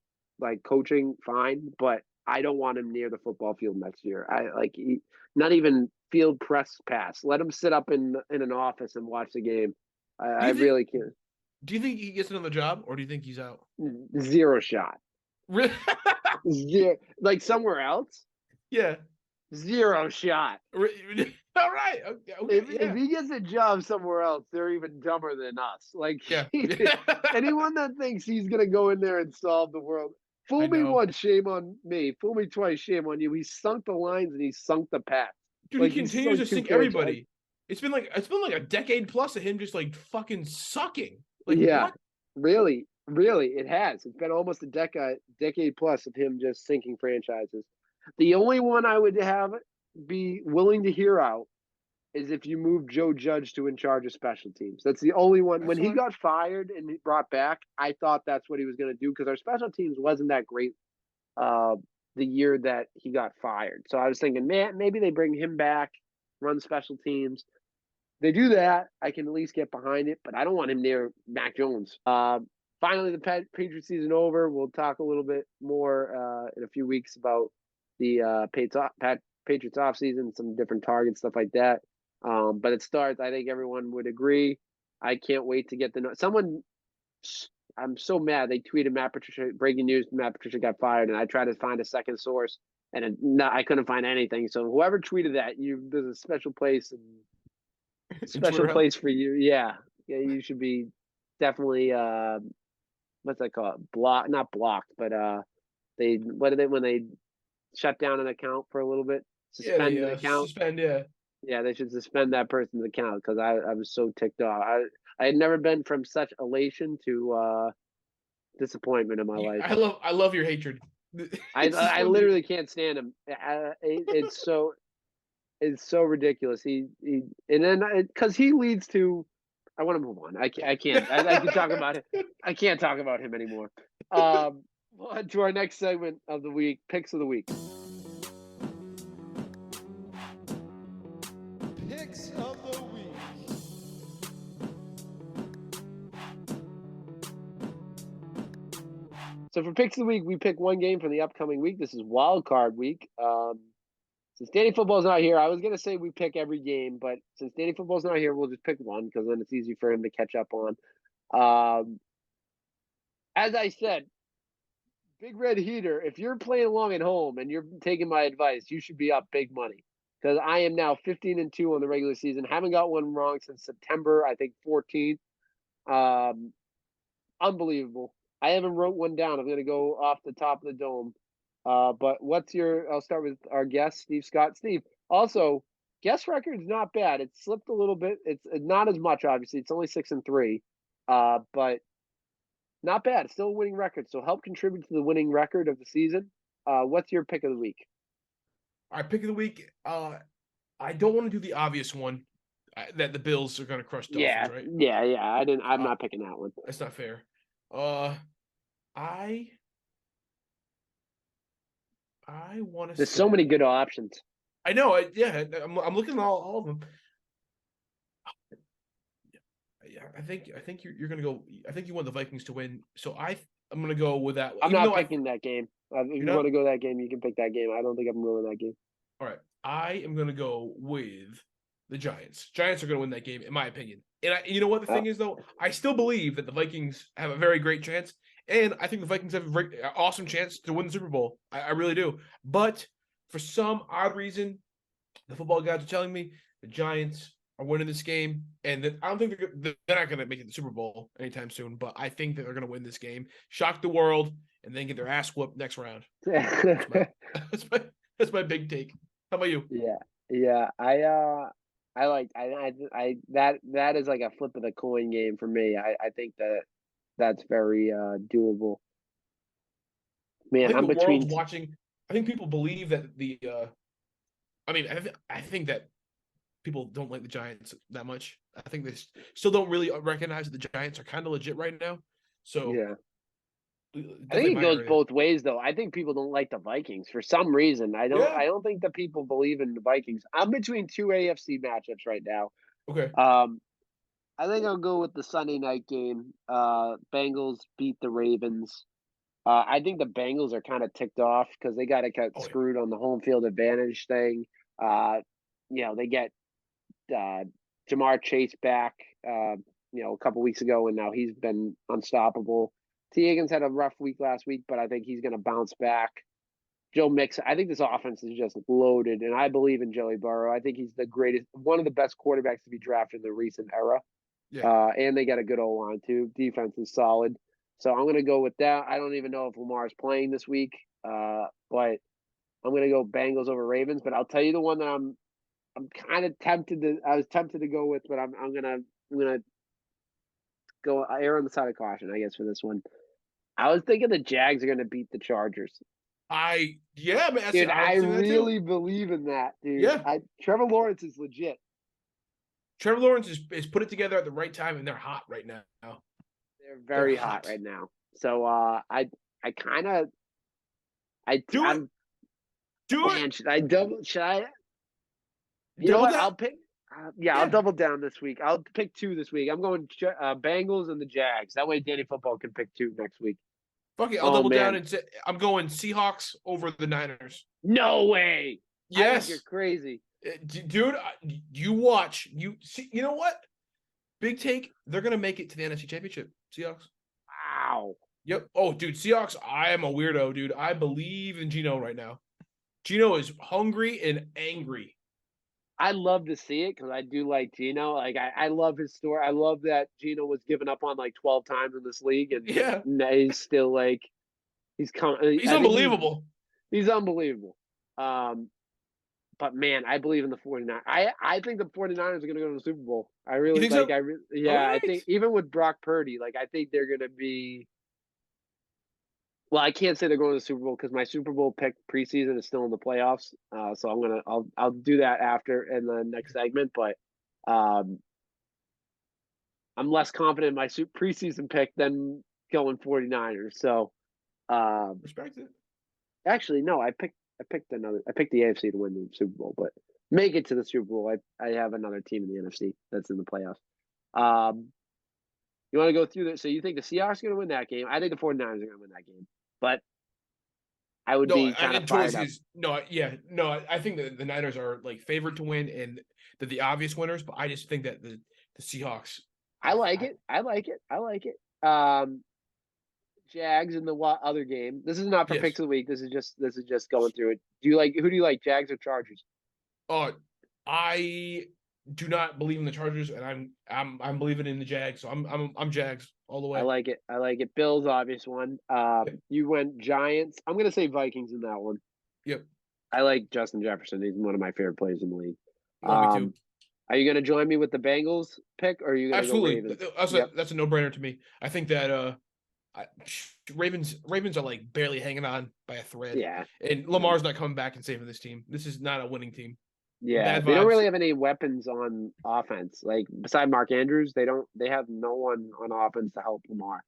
like coaching, fine. But I don't want him near the football field next year. Not even field press pass. Let him sit up in an office and watch the game. I really can't. Do you think he gets another job, or do you think he's out? Zero shot. Really? Zero. Like somewhere else? Yeah. Zero shot. All right. Okay, if he gets a job somewhere else, they're even dumber than us. Like anyone that thinks he's gonna go in there and solve the world. Fool me once, shame on me. Fool me twice, shame on you. He sunk the lines and he sunk the path. Dude, he continues to sink everybody. It's been like a decade plus of him just like fucking sucking. Like, what? Really, it has. It's been almost a decade plus of him just sinking franchises. The only one I would be willing to hear out is if you move Joe Judge to in charge of special teams. That's the only one. That's When he fine. got fired and brought back, I thought that's what he was going to do because our special teams wasn't that great the year that he got fired. So I was thinking, man, maybe they bring him back, run special teams. They do that, I can at least get behind it, but I don't want him near Mac Jones. Finally, the Patriots season over. We'll talk a little bit more in a few weeks about the Patriots offseason, some different targets, stuff like that. But it starts. I think everyone would agree. I can't wait to get someone. I'm so mad. They tweeted Matt Patricia breaking news. Matt Patricia got fired, and I tried to find a second source, and I couldn't find anything. So whoever tweeted that, there's a special place and special Twitter place for you. Yeah, you should be definitely what's that called? Not blocked, but when they shut down an account for a little bit, Yeah, suspend they an account. suspend. Yeah. Yeah, they should suspend that person's account because I was so ticked off. I had never been from such elation to disappointment in my life. I love your hatred. I literally can't stand him. It's so ridiculous. He and then because he leads to. I want to move on. I can't. I can talk about it. I can't talk about him anymore. On to our next segment of the week, picks of the week. Picks of the week. So for picks of the week, we pick one game for the upcoming week. This is Wildcard week. Since Danny Football's not here, I was gonna say we pick every game, but since Danny Football's not here, we'll just pick one because then it's easy for him to catch up on. As I said, Big Red Heater, if you're playing along at home and you're taking my advice, you should be up big money because I am now 15-2 on the regular season. Haven't got one wrong since September, I think 14th. Unbelievable. I haven't wrote one down. I'm going to go off the top of the dome. But I'll start with our guest, Steve Scott. Steve, also, guest record's not bad. It's slipped a little bit. It's not as much, obviously. It's only 6-3. But not bad. It's still a winning record. So help contribute to the winning record of the season. What's your pick of the week? All right, pick of the week. I don't want to do the obvious one that the Bills are going to crush Dolphins, right? Yeah. I'm not picking that one. That's not fair. I want to. There's so many good options. I know. I'm looking at all of them. Yeah, I think you're gonna go. I think you want the Vikings to win. So I'm gonna go with that. I'm not picking that game. If you want to go that game, you can pick that game. I don't think I'm ruling that game. All right, I am gonna go with the Giants. Giants are gonna win that game, in my opinion. And you know what the thing is though, I still believe that the Vikings have a very great chance, and I think the Vikings have a very awesome chance to win the Super Bowl. I really do. But for some odd reason, the football guys are telling me the Giants are winning this game, and I don't think they're not going to make it to the Super Bowl anytime soon. But I think that they're going to win this game, shock the world, and then get their ass whooped next round. That's my big take. How about you? Yeah. I like that is like a flip of the coin game for me. I think that's very doable. Man, I'm between watching. I think people believe that I think that people don't like the Giants that much. I think they still don't really recognize that the Giants are kind of legit right now. So yeah. I think it goes both ways, though. I think people don't like the Vikings for some reason. I don't think that people believe in the Vikings. I'm between two AFC matchups right now. Okay. I think I'll go with the Sunday night game. Bengals beat the Ravens. I think the Bengals are kind of ticked off because they got to get screwed on the home field advantage thing. They get Jamar Chase back, a couple weeks ago, and now he's been unstoppable. T. Higgins had a rough week last week, but I think he's going to bounce back. Joe Mixon, I think this offense is just loaded, and I believe in Joey Burrow. I think he's the greatest, one of the best quarterbacks to be drafted in the recent era. Yeah. And they got a good O-line, too. Defense is solid. So I'm going to go with that. I don't even know if Lamar is playing this week, but I'm going to go Bengals over Ravens. But I'll tell you the one that I'm kind of tempted to. I was tempted to go with, but I'm gonna go err on the side of caution, I guess, for this one. I was thinking the Jags are going to beat the Chargers. Yeah, man. That's Dude, it. I I was thinking that too. really believe in that, dude. Yeah. Trevor Lawrence is legit. Trevor Lawrence is put it together at the right time, and they're hot right now. They're They're very hot right now. So I kind of Do it. I'm Do it. man, should I you know Double what? down. I'll pick yeah, I'll Yeah. double down this week. I'll pick 2 this week. I'm going Bengals and the Jags. That way Danny Football can pick 2 next week. Fuck it. I'll Oh double down man. and say I'm going Seahawks over the Niners. No way. I think Yes. you're crazy. Dude, you watch. You see, you know what? Big take. They're going to make it to the NFC Championship. Seahawks. Wow. Yep. Oh, dude, Seahawks, I am a weirdo, dude. I believe in Geno right now. Geno is hungry and angry. I love to see it because I do like Geno. Like I love his story. I love that Geno was given up on like 12 times in this league, and Yeah. he's still like he's coming. He's unbelievable. He's unbelievable. But man, I believe in the 49ers. I think the 49ers are going to go to the Super Bowl. I You really think like. so? Yeah. I Alright. think even with Brock Purdy, like I think they're going to be. Well, I can't say they're going to the Super Bowl because my Super Bowl pick preseason is still in the playoffs. So I'll do that after in the next segment. But um, I'm less confident in my preseason pick than going 49ers. So Respect it. actually, no, I picked the AFC to win the Super Bowl, but make it to the Super Bowl. I have another team in the NFC that's in the playoffs. You want to go through that? So you think the Seahawks are going to win that game? I think the 49ers are going to win that game, but I would No, be I kind of didn't fired totally up. see no, yeah, no. I think that the Niners are like favored to win, and they're the obvious winners. But I just think that the Seahawks. I like it. I like it. I like it. Jags in the other game. This is not for Yes. picks of the week. This is just going through it. Who do you like, Jags or Chargers? I do not believe in the Chargers, and I'm believing in the Jags. So I'm Jags all the way. I like it. I like it. Bills, obvious one. Yep. You went Giants. I'm gonna say Vikings in that one. Yep. I like Justin Jefferson. He's one of my favorite players in the league. Me too. Are you gonna join me with the Bengals pick, or are you gonna go Absolutely. Ravens? That's a no-brainer to me. I think that Ravens are like barely hanging on by a thread. Yeah. And Lamar's not coming back and saving this team. This is not a winning team. Yeah, Bad they don't vibes. really have any weapons on offense. Like beside Mark Andrews, they have no one on offense to help Lamar.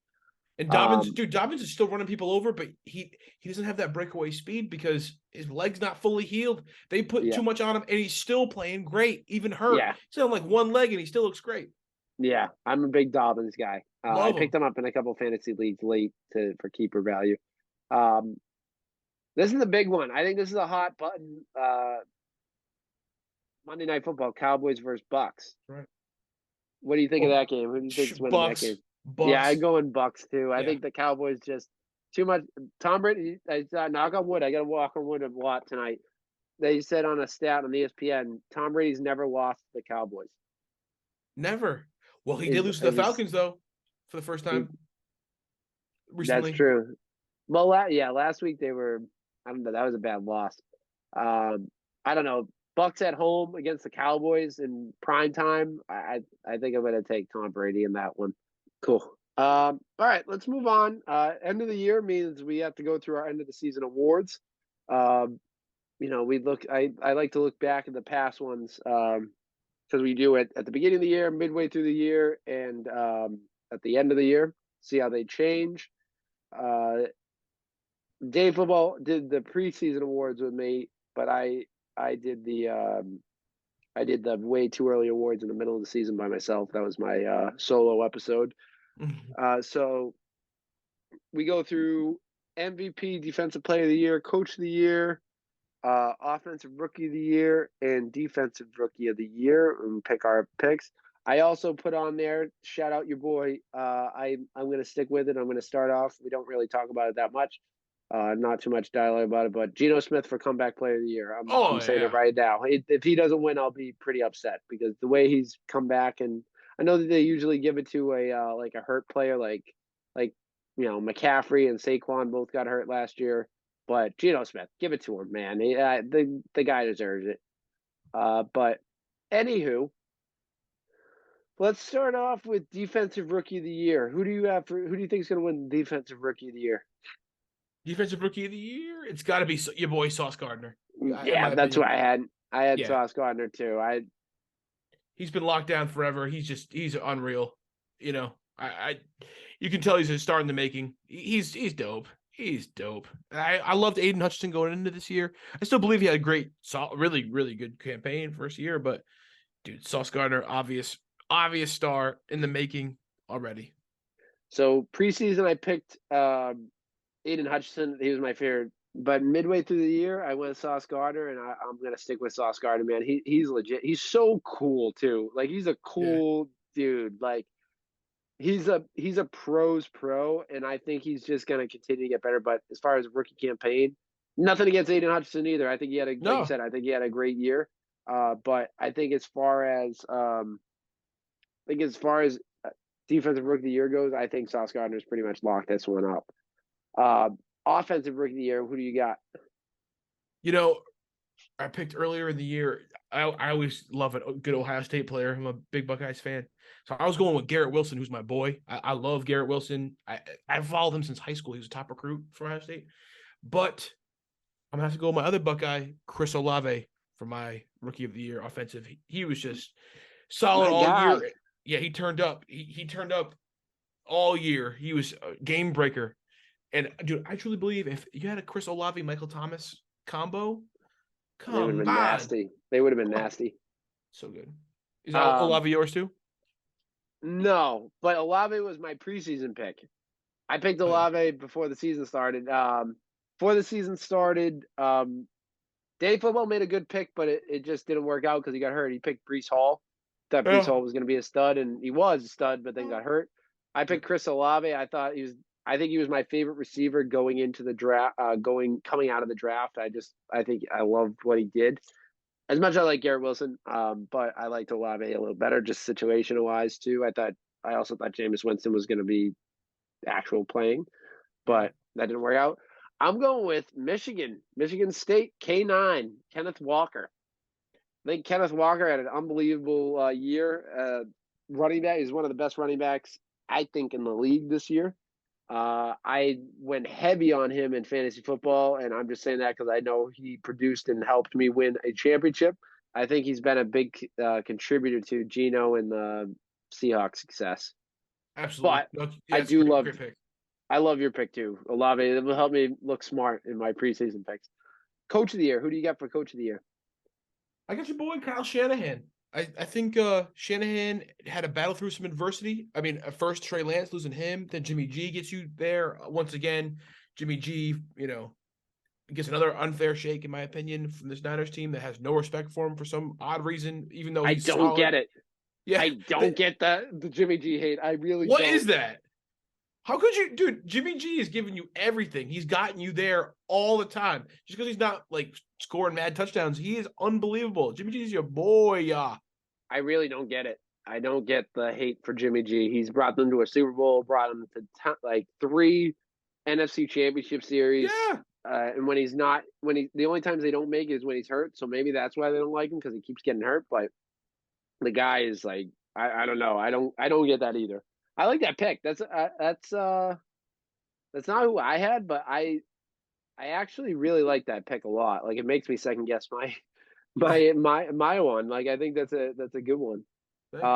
And Dobbins is still running people over, but he doesn't have that breakaway speed because his leg's not fully healed. They put too much on him, and he's still playing great, even hurt. Yeah. He's on like one leg, and he still looks great. Yeah, I'm a big Dobbins guy. I picked him up in a couple fantasy leagues late for keeper value. This is a big one. I think this is a hot button. Monday Night Football: Cowboys versus Bucks. Right. What do you think of that game? Who do you think is winning that game? Bucks. Yeah, I go in Bucks too. I think the Cowboys just too much. Tom Brady. Knock on wood. I got to walk on wood a lot tonight. They said on a stat on ESPN, Tom Brady's never lost to the Cowboys. Never. Well, he did lose to the Falcons though, for the first time recently. That's true. Well, last week they were. I don't know. That was a bad loss. I don't know. Bucks at home against the Cowboys in prime time. I think I'm going to take Tom Brady in that one. Cool. All right, let's move on. End of the year means we have to go through our end of the season awards. We look. I like to look back at the past ones because we do it at the beginning of the year, midway through the year, and at the end of the year. See how they change. Dave Football did the preseason awards with me, but I did the way too early awards in the middle of the season by myself. That was my solo episode. So we go through MVP, Defensive Player of the Year, Coach of the Year, Offensive Rookie of the Year, and Defensive Rookie of the Year, and pick our picks. I also put on there, shout out your boy. I'm going to stick with it. I'm going to start off. We don't really talk about it that much. Not too much dialogue about it, but Geno Smith for Comeback Player of the Year. I'm saying it right now. If he doesn't win, I'll be pretty upset because the way he's come back, and I know that they usually give it to a like a hurt player, like McCaffrey and Saquon both got hurt last year, but Geno Smith, give it to him, man. The guy deserves it. But anywho, let's start off with Defensive Rookie of the Year. Who do you think is going to win Defensive Rookie of the Year? Defensive Rookie of the Year. It's got to be your boy Sauce Gardner. In Yeah, my that's what opinion. I had. I had Yeah, Sauce Gardner too. he's been locked down forever. He's unreal. You know, you can tell he's a star in the making. He's dope. He's dope. I loved Aiden Hutchinson going into this year. I still believe he had a great, really, really good campaign first year. But dude, Sauce Gardner, obvious star in the making already. So preseason, I picked Aiden Hutchinson. He was my favorite. But midway through the year, I went Sauce Gardner, and I'm gonna stick with Sauce Gardner, man. He's legit. He's so cool too. Like he's a Yeah. cool dude. Like he's a pro's pro, and I think he's just gonna continue to get better. But as far as rookie campaign, nothing against Aiden Hutchinson either. I think he had like you No, said, I think he had a great year. But I think as far as defensive rookie of the year goes, I think Sauce Gardner's pretty much locked this one up. Uh, Offensive rookie of the year, who do you got? you know, I picked earlier in the year. I always love a good Ohio State player. I'm a big Buckeyes fan. So I was going with Garrett Wilson, who's my boy. I love Garrett Wilson. I followed him since high school. He was a top recruit for Ohio State. But I'm going to have to go with my other Buckeye, Chris Olave, for my rookie of the year offensive. He was just solid My all guy. year. Yeah, he turned up. He turned up all year. He was a game breaker. And dude, I truly believe if you had a Chris Olave, Michael Thomas combo, They would have come been on. nasty. They would have been nasty. So good. Is Um, Olave yours too? no, but Olave was my preseason pick. I picked Oh, yeah. Olave before the season started. Before the season started, Danny Football made a good pick, but it just didn't work out because he got hurt. He picked Brees Hall. Thought Brees Yeah. Hall was going to be a stud, and he was a stud, but then got hurt. I picked Chris Olave. I think he was my favorite receiver going into the draft, coming out of the draft. I think I loved what he did. As much as I like Garrett Wilson, but I liked Olave a little better, just situational wise too. I also thought Jameis Winston was going to be actual playing, Yeah. but that didn't work out. I'm going with Michigan State K9, Kenneth Walker. I think Kenneth Walker had an unbelievable year. Running back, he's one of the best running backs I think in the league this year. I went heavy on him in fantasy football, and I'm just saying that because I know he produced and helped me win a championship. I think he's been a big contributor to Geno and the Seahawks' success. Absolutely. But No, yeah, I it's a do great, love, great pick. I love your pick too, Olave. It will help me look smart in my preseason picks. Coach of the year, who do you got for Coach of the year? I got your boy Kyle Shanahan. I think Shanahan had to battle through some adversity. I mean, at first Trey Lance losing him, then Jimmy G gets you there once again. Jimmy G, gets another unfair shake in my opinion from this Niners team that has no respect for him for some odd reason, even though I he's don't solid. get it. Yeah, I don't get the Jimmy G hate. I really what don't. is that? How could you, dude? Jimmy G is giving you everything. He's gotten you there all the time. Just because he's not like scoring mad touchdowns, he is unbelievable. Jimmy G is your boy, yeah. I really don't get it. I don't get the hate for Jimmy G. He's brought them to a Super Bowl, brought them to like 3 NFC Championship series. Yeah. And the only times they don't make it is when he's hurt. So maybe that's why they don't like him because he keeps getting hurt. But the guy is like, I don't know. I don't get that either. I like that pick. That's not who I had, but I actually really like that pick a lot. Like it makes me second guess my one. Like I think that's a good one. Thank you.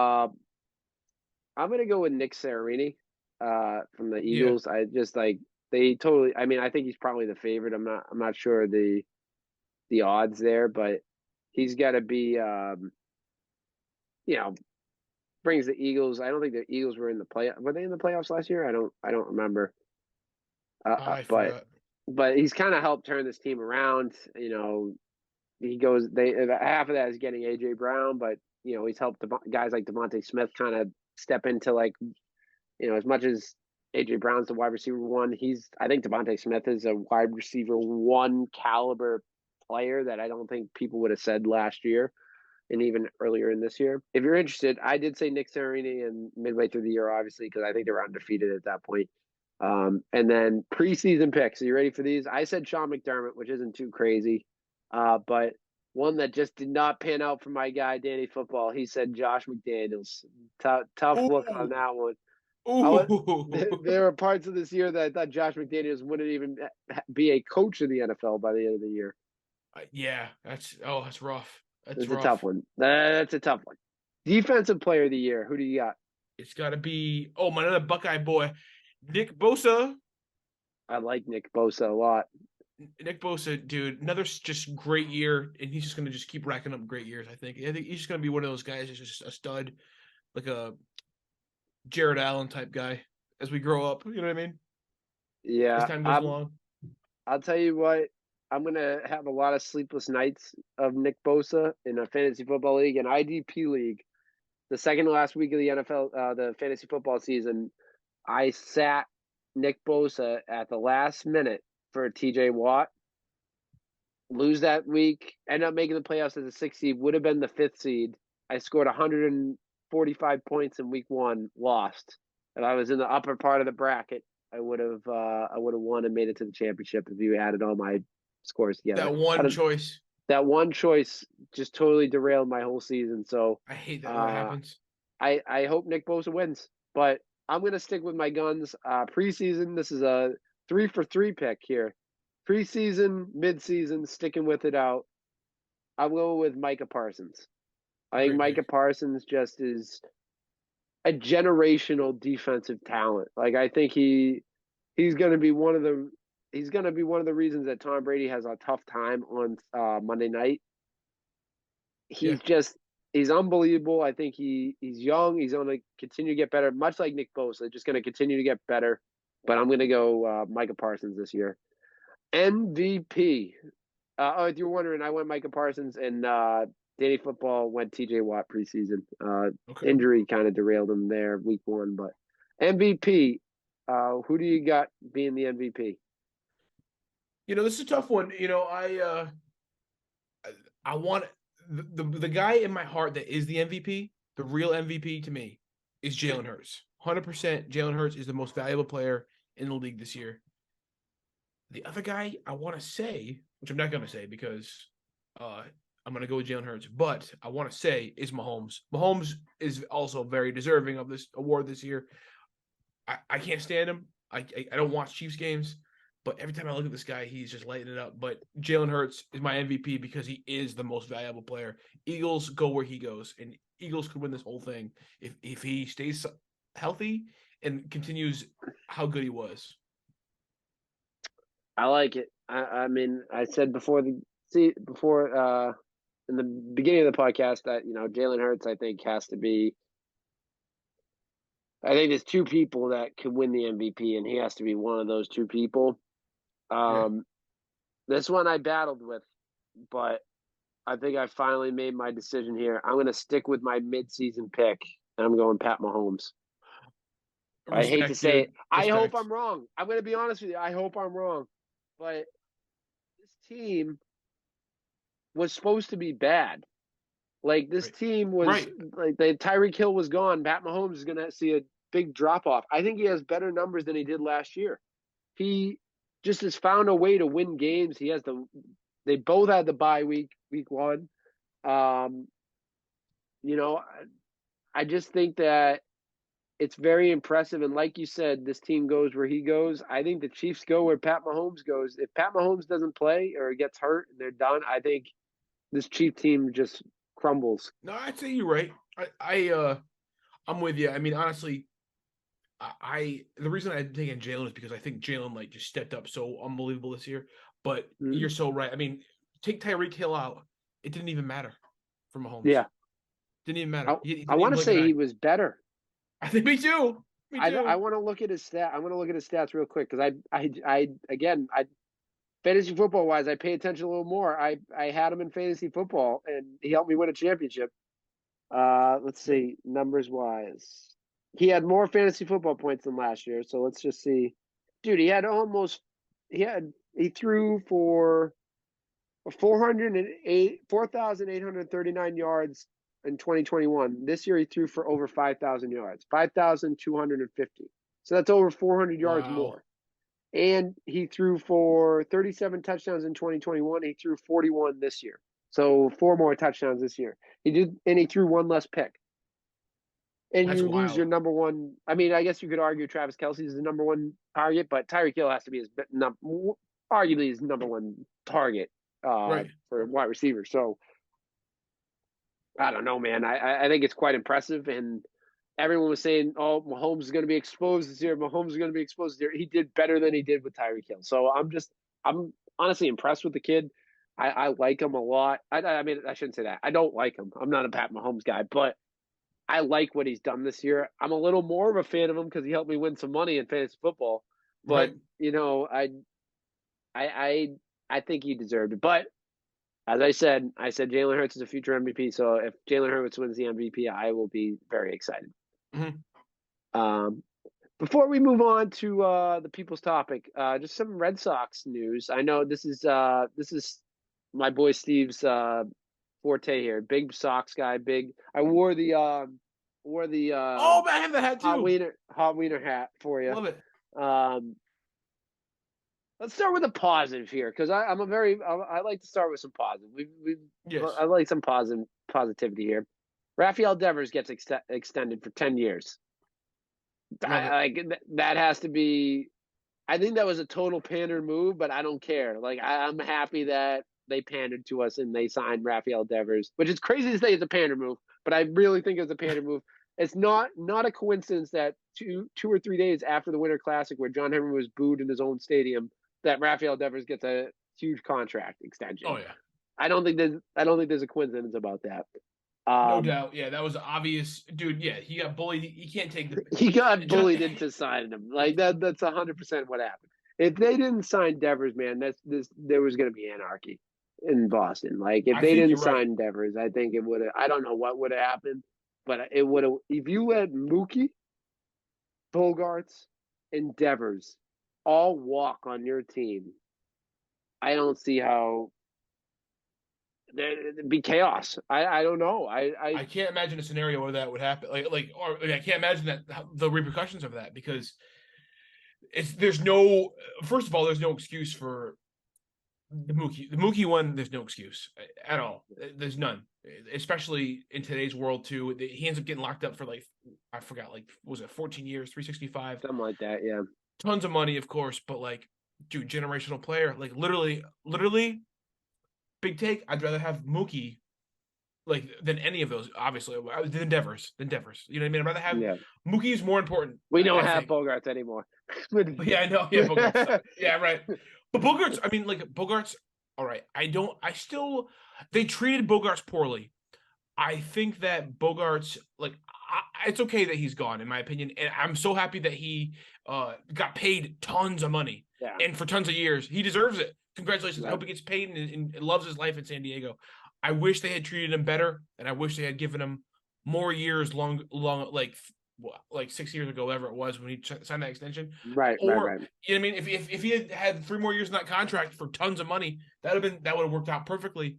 I'm gonna go with Nick Sirianni from the Yeah. Eagles. I just like they totally. I mean, I think he's probably the favorite. I'm not sure the odds there, but he's got to be. You know, brings the Eagles. I don't think the Eagles were in the play. Were they in the playoffs last year? I don't remember. I But forgot. he's kind of helped turn this team around. He goes. They half of that is getting AJ Brown, but he's helped guys like Devontae Smith kind of step into like as much as AJ Brown's the wide receiver one, I think Devontae Smith is a wide receiver one caliber player that I don't think people would have said last year and even earlier in this year. If you're interested, I did say Nick Sirianni and midway through the year, obviously, because I think they were undefeated at that point. And then preseason picks. Are you ready for these? I said Sean McDermott, which isn't too crazy, but one that just did not pan out for my guy Danny Football. He said Josh McDaniels. Tough look on Ooh, that one. Ooh. There are parts of this year that I thought Josh McDaniels wouldn't even be a coach in the NFL by the end of the year. Yeah, that's rough. That's It's a tough rough. one. That's a tough one. Defensive player of the year. Who do you got? It's got to be my another Buckeye boy, Nick Bosa. I like Nick Bosa a lot. Nick Bosa, dude, another just great year, and he's just gonna just keep racking up great years. I think he's just gonna be one of those guys that's just a stud, like a Jared Allen type guy as we grow up. You know what I mean? As Yeah, time goes along. I'll tell you what. I'm gonna have a lot of sleepless nights of Nick Bosa in a fantasy football league, an IDP league. The second to last week of the NFL, the fantasy football season, I sat Nick Bosa at the last minute for TJ Watt. Lose that week, end up making the playoffs as a 6th seed, would have been the 5th seed. I scored 145 points in week 1, lost. If I was in the upper part of the bracket, I would have won and made it to the championship if you added all my scores together. That one choice. That one choice just totally derailed my whole season. So I hate that when that happens. I hope Nick Bosa wins, but I'm gonna stick with my guns. Preseason, this is a 3-for-3 pick here. Preseason, midseason, sticking with it out. I'll go with Micah Parsons. I think Micah Parsons just is a generational defensive talent. Like I think he's going to be one of the reasons that Tom Brady has a tough time on Monday night. He's unbelievable. I think he's young. He's going to continue to get better, much like Nick Bosa, just going to continue to get better. But I'm going to go Micah Parsons this year. MVP. If you're wondering, I went Micah Parsons, and Danny Football went TJ Watt preseason. Injury kind of derailed him there week 1. But MVP, who do you got being the MVP? This is a tough one. I want the guy in my heart that is the MVP, the real MVP to me, is Jalen Hurts. 100% Jalen Hurts is the most valuable player in the league this year. The other guy I want to say, which I'm not going to say because I'm going to go with Jalen Hurts, but I want to say is Mahomes. Mahomes is also very deserving of this award this year. I can't stand him. I don't watch Chiefs games, but every time I look at this guy, he's just lighting it up. But Jalen Hurts is my MVP because he is the most valuable player. Eagles go where he goes, and Eagles could win this whole thing if he stays healthy and continues how good he was. I like it. I mean, I said before in the beginning of the podcast that Jalen Hurts, I think, has to be. I think there's 2 people that can win the MVP, and he has to be one of those 2 people. This one I battled with, but I think I finally made my decision here. I'm going to stick with my midseason pick, and I'm going Pat Mahomes. I hate to say it. I hope I'm wrong. I'm going to be honest with you. I hope I'm wrong. But this team was supposed to be bad. Like this team was like Tyreek Hill was gone. Pat Mahomes is going to see a big drop off. I think he has better numbers than he did last year. He just has found a way to win games. They both had the bye week 1. I just think that it's very impressive. And like you said, this team goes where he goes. I think the Chiefs go where Pat Mahomes goes. If Pat Mahomes doesn't play or gets hurt and they're done, I think this Chief team just crumbles. No, I'd say you're right. I'm with you. I mean, honestly, the reason I'm taking Jalen is because I think Jalen just stepped up so unbelievable this year. But you're so right. I mean, take Tyreek Hill out, it didn't even matter for Mahomes. Yeah, didn't even matter. I want to say he was better. I think me too. I want to look at his stat. I want to look at his stats real quick because I fantasy football wise, I pay attention a little more. I had him in fantasy football, and he helped me win a championship. Let's see, numbers wise, he had more fantasy football points than last year. So let's just see, dude. He threw for 4,839 yards in 2021. This year he threw for over 5,000 yards, 5,250. So that's over 400 yards more. And he threw for 37 touchdowns in 2021. He threw 41 this year. So 4 more touchdowns this year. He threw 1 less pick. and That's you lose your wild. number one. I mean, I guess you could argue Travis Kelce is the number one target, but Tyreek Hill has to be arguably his number one target Right. for wide receiver. So I don't know, man. I think it's quite impressive, and everyone was saying, "Oh, Mahomes is going to be exposed this year. Mahomes is going to be exposed this year." He did better than he did with Tyreek Hill. So I'm honestly impressed with the kid. I like him a lot. I mean, I shouldn't say that. I don't like him. I'm not a Pat Mahomes guy, but I like what he's done this year. I'm a little more of a fan of him because he helped me win some money in fantasy football. But Right. you know, I, I, I think he deserved it. But as I said Jalen Hurts is a future MVP. So if Jalen Hurts wins the MVP, I will be very excited. Mhm. Um, before we move on to the people's topic, just some Red Sox news. I know this is my boy Steve's forte here. Big Sox guy. Big. I wore the Oh, man, I have that hat too. hot wiener hat for you. Love it. Um, let's start with a positive here because I like to start with some positive. Yes. I like some positivity here. Rafael Devers gets extended for 10 years. Love it. That has to be. I think that was a total pander move, but I don't care. Like I'm happy that they pandered to us and they signed Rafael Devers, which is crazy to say it's a pander move, but I really think it's a pander move. It's not a coincidence that two or 3 days after the Winter Classic, where John Henry was booed in his own stadium, that Rafael Devers gets a huge contract extension. Oh yeah. I don't think there's a coincidence about that. No doubt. Yeah, that was obvious. Dude, yeah, he got bullied. He can't take the He got John, bullied into signing him. Like that's 100% what happened. If they didn't sign Devers, man, there was going to be anarchy in Boston. Like if I they think didn't you're right. sign Devers, I think it would have. I don't know what would have happened, but it would have. If you let Mookie, Bogarts, and Devers all walk on your team, I don't see how there'd be chaos. I don't know. I can't imagine a scenario where that would happen. Or I can't imagine that the repercussions of that because there's no. First of all, there's no excuse for the Mookie. The Mookie one, there's no excuse at all. There's none, especially in today's world too. He ends up getting locked up for like I forgot, like was it 14 years, 365, something like that. Yeah. tons of money, of course, but like, dude, generational player, like literally, big take. I'd rather have Mookie like than any of those, obviously, than Devers. You know what I mean? I'd rather have Yeah. Mookie is more important. We don't I have think. Bogarts anymore. Yeah, I know. Yeah, Bogarts. Yeah, right. But Bogarts, I mean, like Bogarts. All right, I don't. I still. They treated Bogarts poorly. I think that Bogarts, like, it's okay that he's gone, in my opinion, and I'm so happy that he got paid tons of money Yeah. and for tons of years. He deserves it. Congratulations. I Right. hope he gets paid and loves his life in San Diego. I wish they had treated him better, and I wish they had given him more years, long, like 6 years ago, whatever it was when he signed that extension. Right. Or, you know what I mean? If he had 3 more years in that contract for tons of money, that would have worked out perfectly.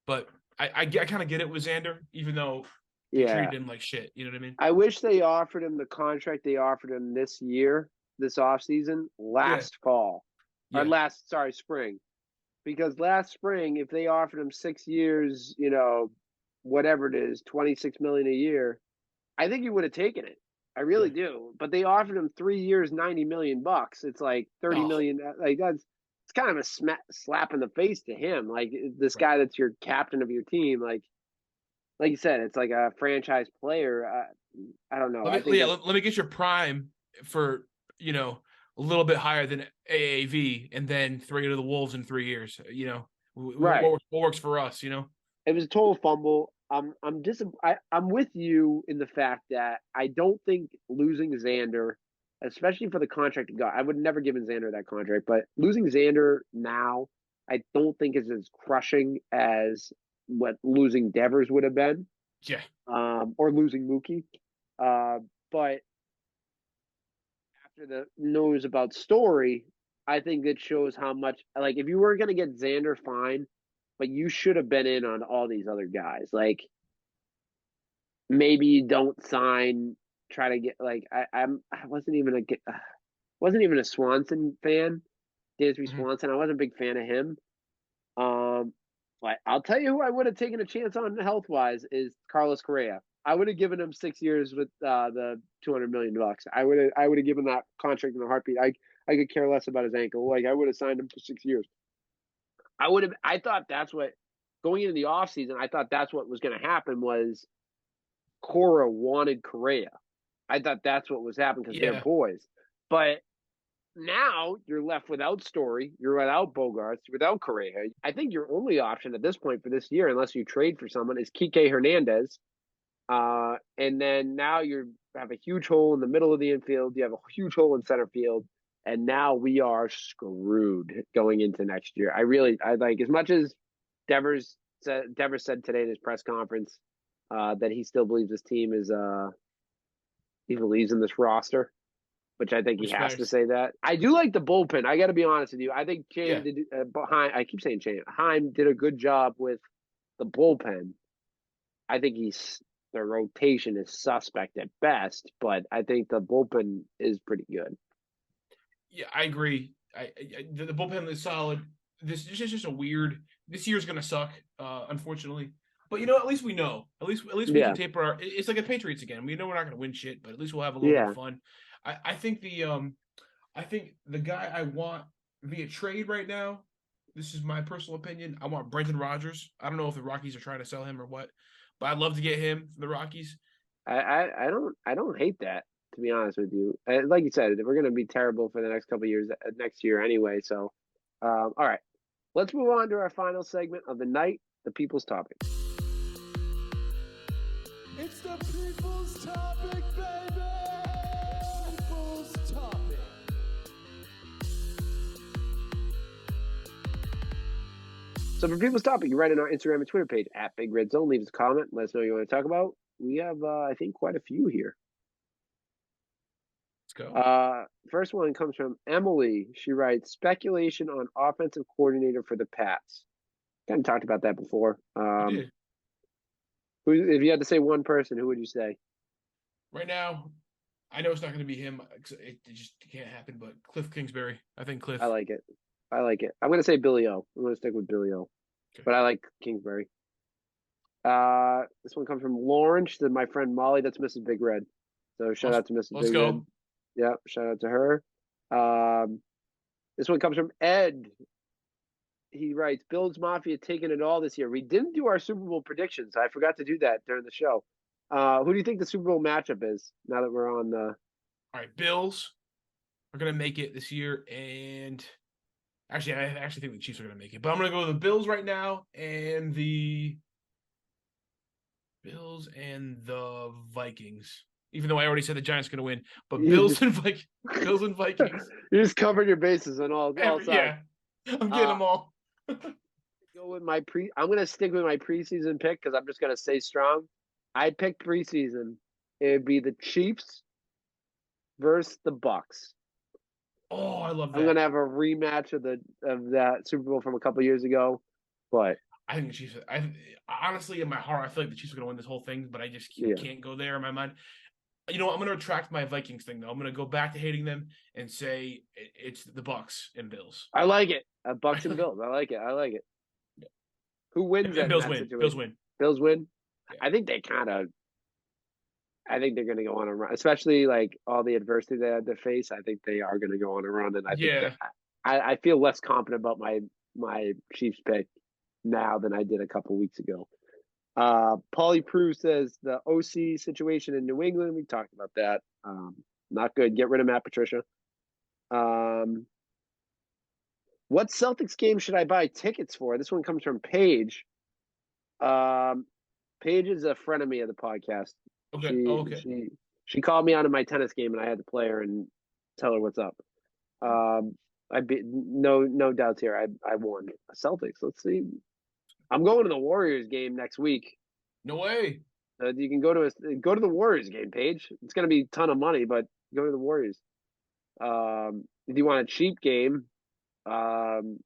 But I kind of get it with Xander, even though they Yeah. treated him like shit. You know what I mean? I wish they offered him the contract they offered him this year, this offseason, last fall. Or Yeah. spring. Because last spring, if they offered him 6 years, whatever it is, 26 million a year, I think he would have taken it. I really Yeah. do. But they offered him 3 years, 90 million bucks. It's like 30 Oh, million. Like it's kind of a slap in the face to him. Like this right. guy that's your captain of your team, like you said, it's like a franchise player. I don't know. Let me get your prime for, a little bit higher than AAV and then throw you to the Wolves in 3 years. Right. What works for us, It was a total fumble. I'm with you in the fact that I don't think losing Xander, especially for the contract he got, I would never given Xander that contract, but losing Xander now, I don't think is as crushing as what losing Devers would have been. Yeah. Or losing Mookie. But after the news about Story, I think it shows how much, like, if you were going to get Xander, fine, but you should have been in on all these other guys. Like, maybe you don't sign, try to get, like, I wasn't even a Swanson fan, Dansby Mhm. Swanson. I wasn't a big fan of him. But I'll tell you who I would have taken a chance on health wise is Carlos Correa. I would have given him 6 years with the $200 million. I would have given that contract in a heartbeat. I could care less about his ankle. Like I would have signed him for 6 years. I thought that's what going into the offseason, I thought that's what was going to happen was Cora wanted Correa. I thought that's what was happening because they're boys. But now you're left without Story, you're without Bogarts, without Correa. I think your only option at this point for this year, unless you trade for someone, is Kike Hernandez. And then now you have a huge hole in the middle of the infield. You have a huge hole in center field. And now we are screwed going into next year. I like as much as Devers said today in his press conference that he still believes this team is he believes in this roster, which I think he has to say that. I do like the bullpen. I got to be honest with you. I think Chaim did I keep saying Chaim. Chaim did a good job with the bullpen. I think the rotation is suspect at best, but I think the bullpen is pretty good. Yeah, I agree. The bullpen is solid. This is just a weird. This year's gonna suck, unfortunately. But at least we know. At least we can taper our. It's like the Patriots again. We know we're not gonna win shit, but at least we'll have a little bit of fun. I think the guy I want via trade right now. This is my personal opinion. I want Brendan Rodgers. I don't know if the Rockies are trying to sell him or what, but I'd love to get him from the Rockies. I don't hate that, to be honest with you. Like you said, we're going to be terrible for the next couple of years next year anyway. So, all right, let's move on to our final segment of the night, the People's Topic. It's the People's Topic, baby! People's Topic. So for People's Topic, you write in our Instagram and Twitter page at Big Red Zone. Leave us a comment. Let us know what you want to talk about. We have, I think, quite a few here. Let's go. First one comes from Emily. She writes, speculation on offensive coordinator for the Pats. Kind of talked about that before. We did. If you had to say one person, who would you say? Right now, I know it's not going to be him. It just can't happen, but Cliff Kingsbury. I think Cliff. I like it. I'm going to say Billy O. I'm going to stick with Billy O. Okay. But I like Kingsbury. This one comes from Lauren. She said, my friend Molly, that's Mrs. Big Red. So shout out to Mrs. Big Red. Yeah, shout out to her. This one comes from Ed. He writes, Bills Mafia taking it all this year. We didn't do our Super Bowl predictions. I forgot to do that during the show. Who do you think the Super Bowl matchup is now that we're on the... All right, Bills are going to make it this year. And actually, I actually think the Chiefs are going to make it. But I'm going to go with the Bills right now and the Vikings. Even though I already said the Giants are going to win. But Bills and Vikings. You just covered your bases on all sides. Yeah, I'm getting them all. Go with I'm going to stick with my preseason pick because I'm just going to stay strong. I picked preseason. It would be the Chiefs versus the Bucks. Oh, I love that. I'm going to have a rematch of that Super Bowl from a couple years ago, but I think the Chiefs. Honestly, in my heart, I feel like the Chiefs are going to win this whole thing, but I just can't go there in my mind. I'm going to retract my Vikings thing though. I'm going to go back to hating them and say it's the Bucks and Bills. I like it. Bucks and Bills. I like it. Yeah. Who wins that? Bills win. Bills win. Yeah. I think they're going to go on a run, especially like all the adversity they had to face. I think they are going to go on a run, and I feel less confident about my Chiefs pick now than I did a couple weeks ago. Paulie Prue says the OC situation in New England. We talked about that. Not good. Get rid of Matt Patricia. What Celtics game should I buy tickets for? This one comes from Paige. Paige is a frenemy of the podcast. Okay. She called me out of my tennis game, and I had to play her and tell her what's up. No doubts here. I won. Celtics. Let's see. I'm going to the Warriors game next week. No way. You can go to the Warriors game, Paige. It's going to be a ton of money, but go to the Warriors. If you want a cheap game, the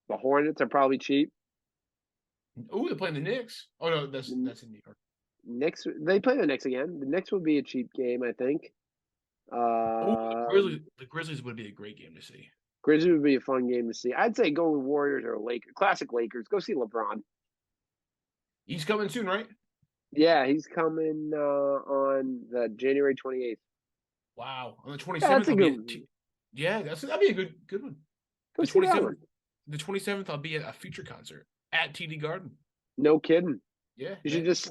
Hornets are probably cheap. Oh, they're playing the Knicks. Oh no, that's in New York. Knicks. They play the Knicks again. The Knicks would be a cheap game, I think. The Grizzlies would be a great game to see. Grizzlies would be a fun game to see. I'd say go with Warriors or Lakers. Classic Lakers. Go see LeBron. He's coming soon, right? Yeah, he's coming on the January 28th. Wow. On the Yeah, 27th, that's a I'll be good at one. yeah, that'd be a good one. Go The see that 27th, one. the 27th, I'll be at a Future concert at TD Garden. No kidding. Yeah, You should man. just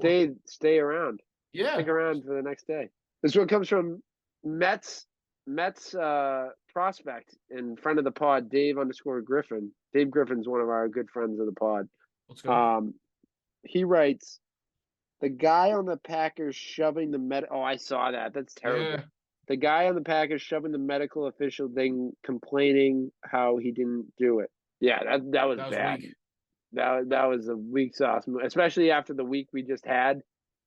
stay around. Yeah. Stick around for the next day. This one comes from Mets prospect and friend of the pod, Dave_Griffin. Dave Griffin's one of our good friends of the pod. Let's go. He writes, the guy on the Packers shoving the oh, I saw that. That's terrible. Yeah. The guy on the Packers shoving the medical official thing, complaining how he didn't do it. Yeah, that was That was bad. weak. That was a weak sauce move, especially after the week we just had.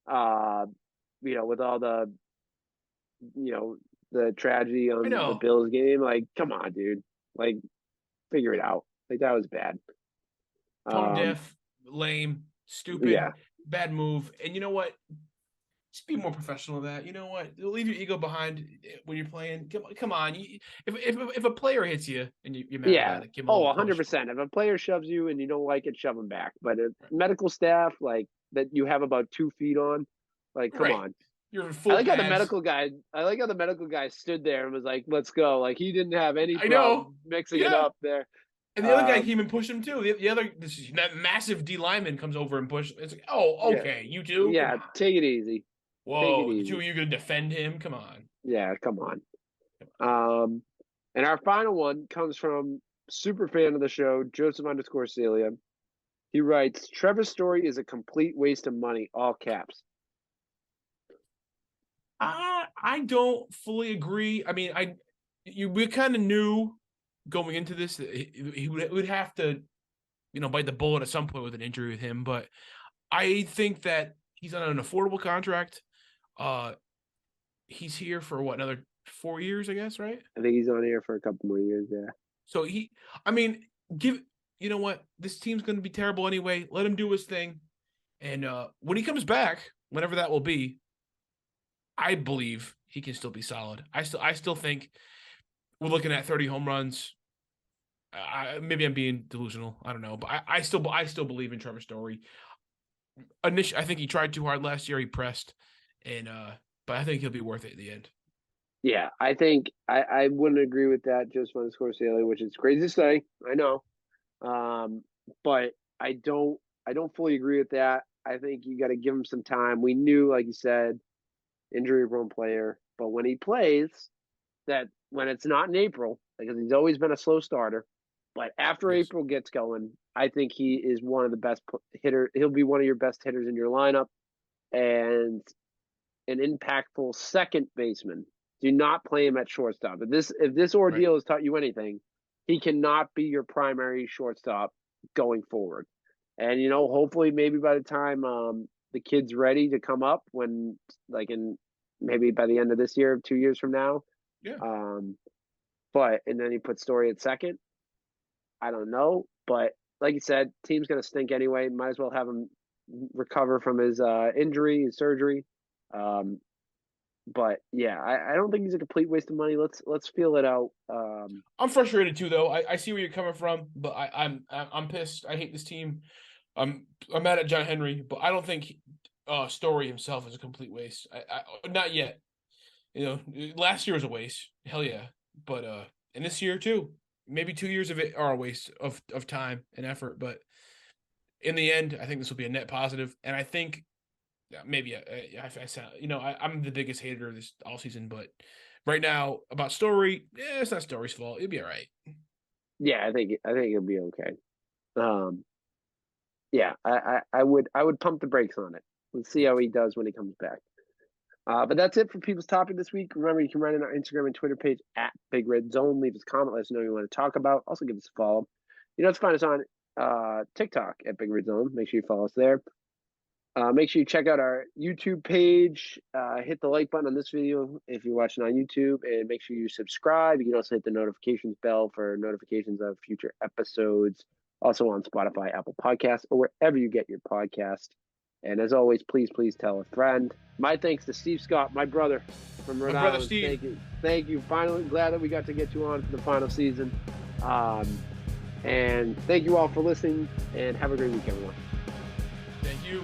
With all the the tragedy I on the know. Bills game. Like, come on, dude. Like, figure it out. Like, that was bad. Tone deaf, lame, stupid, Yeah. bad move. And you know what? Just be more professional than that. You know what? Leave your ego behind when you're playing. Come on. If a player hits you and you're mad about it, give him a little push. 100%. If a player shoves you and you don't like it, shove him back. But if Right. medical staff, like, that you have about 2 feet on, like, come Right. on. You're full I like how the pads. medical guy stood there and was like, let's go. Like, he didn't have any I problem know. mixing it Yeah. up there. And the other guy came and pushed him too. That massive D lineman comes over and pushes. It's like, oh, okay, you do. Yeah, take it easy. Whoa, take it easy. you gonna defend him? Come on. Yeah, come on. And our final one comes from super fan of the show, Joseph_Celia. He writes, Trevor's story is a complete waste of money, all caps. I don't fully agree. I mean, we kind of knew going into this that he would have to, bite the bullet at some point with an injury with him. But I think that he's on an affordable contract. He's here for another 4 years, I guess, right? I think he's on here for a couple more years, yeah. So you know what? This team's going to be terrible anyway. Let him do his thing. And when he comes back, whenever that will be, I believe he can still be solid. I still think we're looking at 30 home runs. Maybe I'm being delusional. I don't know, but I still believe in Trevor Story. I think he tried too hard last year. He pressed, and but I think he'll be worth it at the end. Yeah, I think I wouldn't agree with that Joseph_Celia, which is crazy to say. I know, but I don't fully agree with that. I think you got to give him some time. We knew, like you said, injury-prone player, but when he plays, that when it's not in April, because he's always been a slow starter, but after April gets going, I think he is one of the best hitter. He'll be one of your best hitters in your lineup, and an impactful second baseman. Do not play him at shortstop. If this ordeal has taught you anything, he cannot be your primary shortstop going forward. And hopefully, maybe by the time the kid's ready to come up, when maybe by the end of this year, 2 years from now, and then he puts Story at second. I don't know, but like you said, team's gonna stink anyway. Might as well have him recover from his injury, his surgery. But yeah, I don't think he's a complete waste of money. Let's feel it out. I'm frustrated too, though. I see where you're coming from, but I'm pissed. I hate this team. I'm mad at John Henry, but I don't think Story himself is a complete waste. I not yet. Last year was a waste. Hell yeah. But and this year too. Maybe 2 years of it are a waste of time and effort. But in the end, I think this will be a net positive. And I think maybe I sound, I'm the biggest hater of this all season. But right now about Story, it's not Story's fault. It'll be all right. Yeah, I think it'll be okay. Yeah, I would pump the brakes on it. Let's see how he does when he comes back. But that's it for People's Topic this week. Remember, you can write in our Instagram and Twitter page at Big Red Zone. Leave us a comment. Let us know what you want to talk about. Also, give us a follow. Let's find us on TikTok at Big Red Zone. Make sure you follow us there. Make sure you check out our YouTube page. Hit the like button on this video if you're watching on YouTube. And make sure you subscribe. You can also hit the notifications bell for notifications of future episodes. Also on Spotify, Apple Podcasts, or wherever you get your podcast. And as always, please tell a friend. My thanks to Steve Scott, my brother from Rhode Island. Brother Steve. Thank you. Finally, glad that we got to get you on for the final season. And thank you all for listening, and have a great week, everyone. Thank you.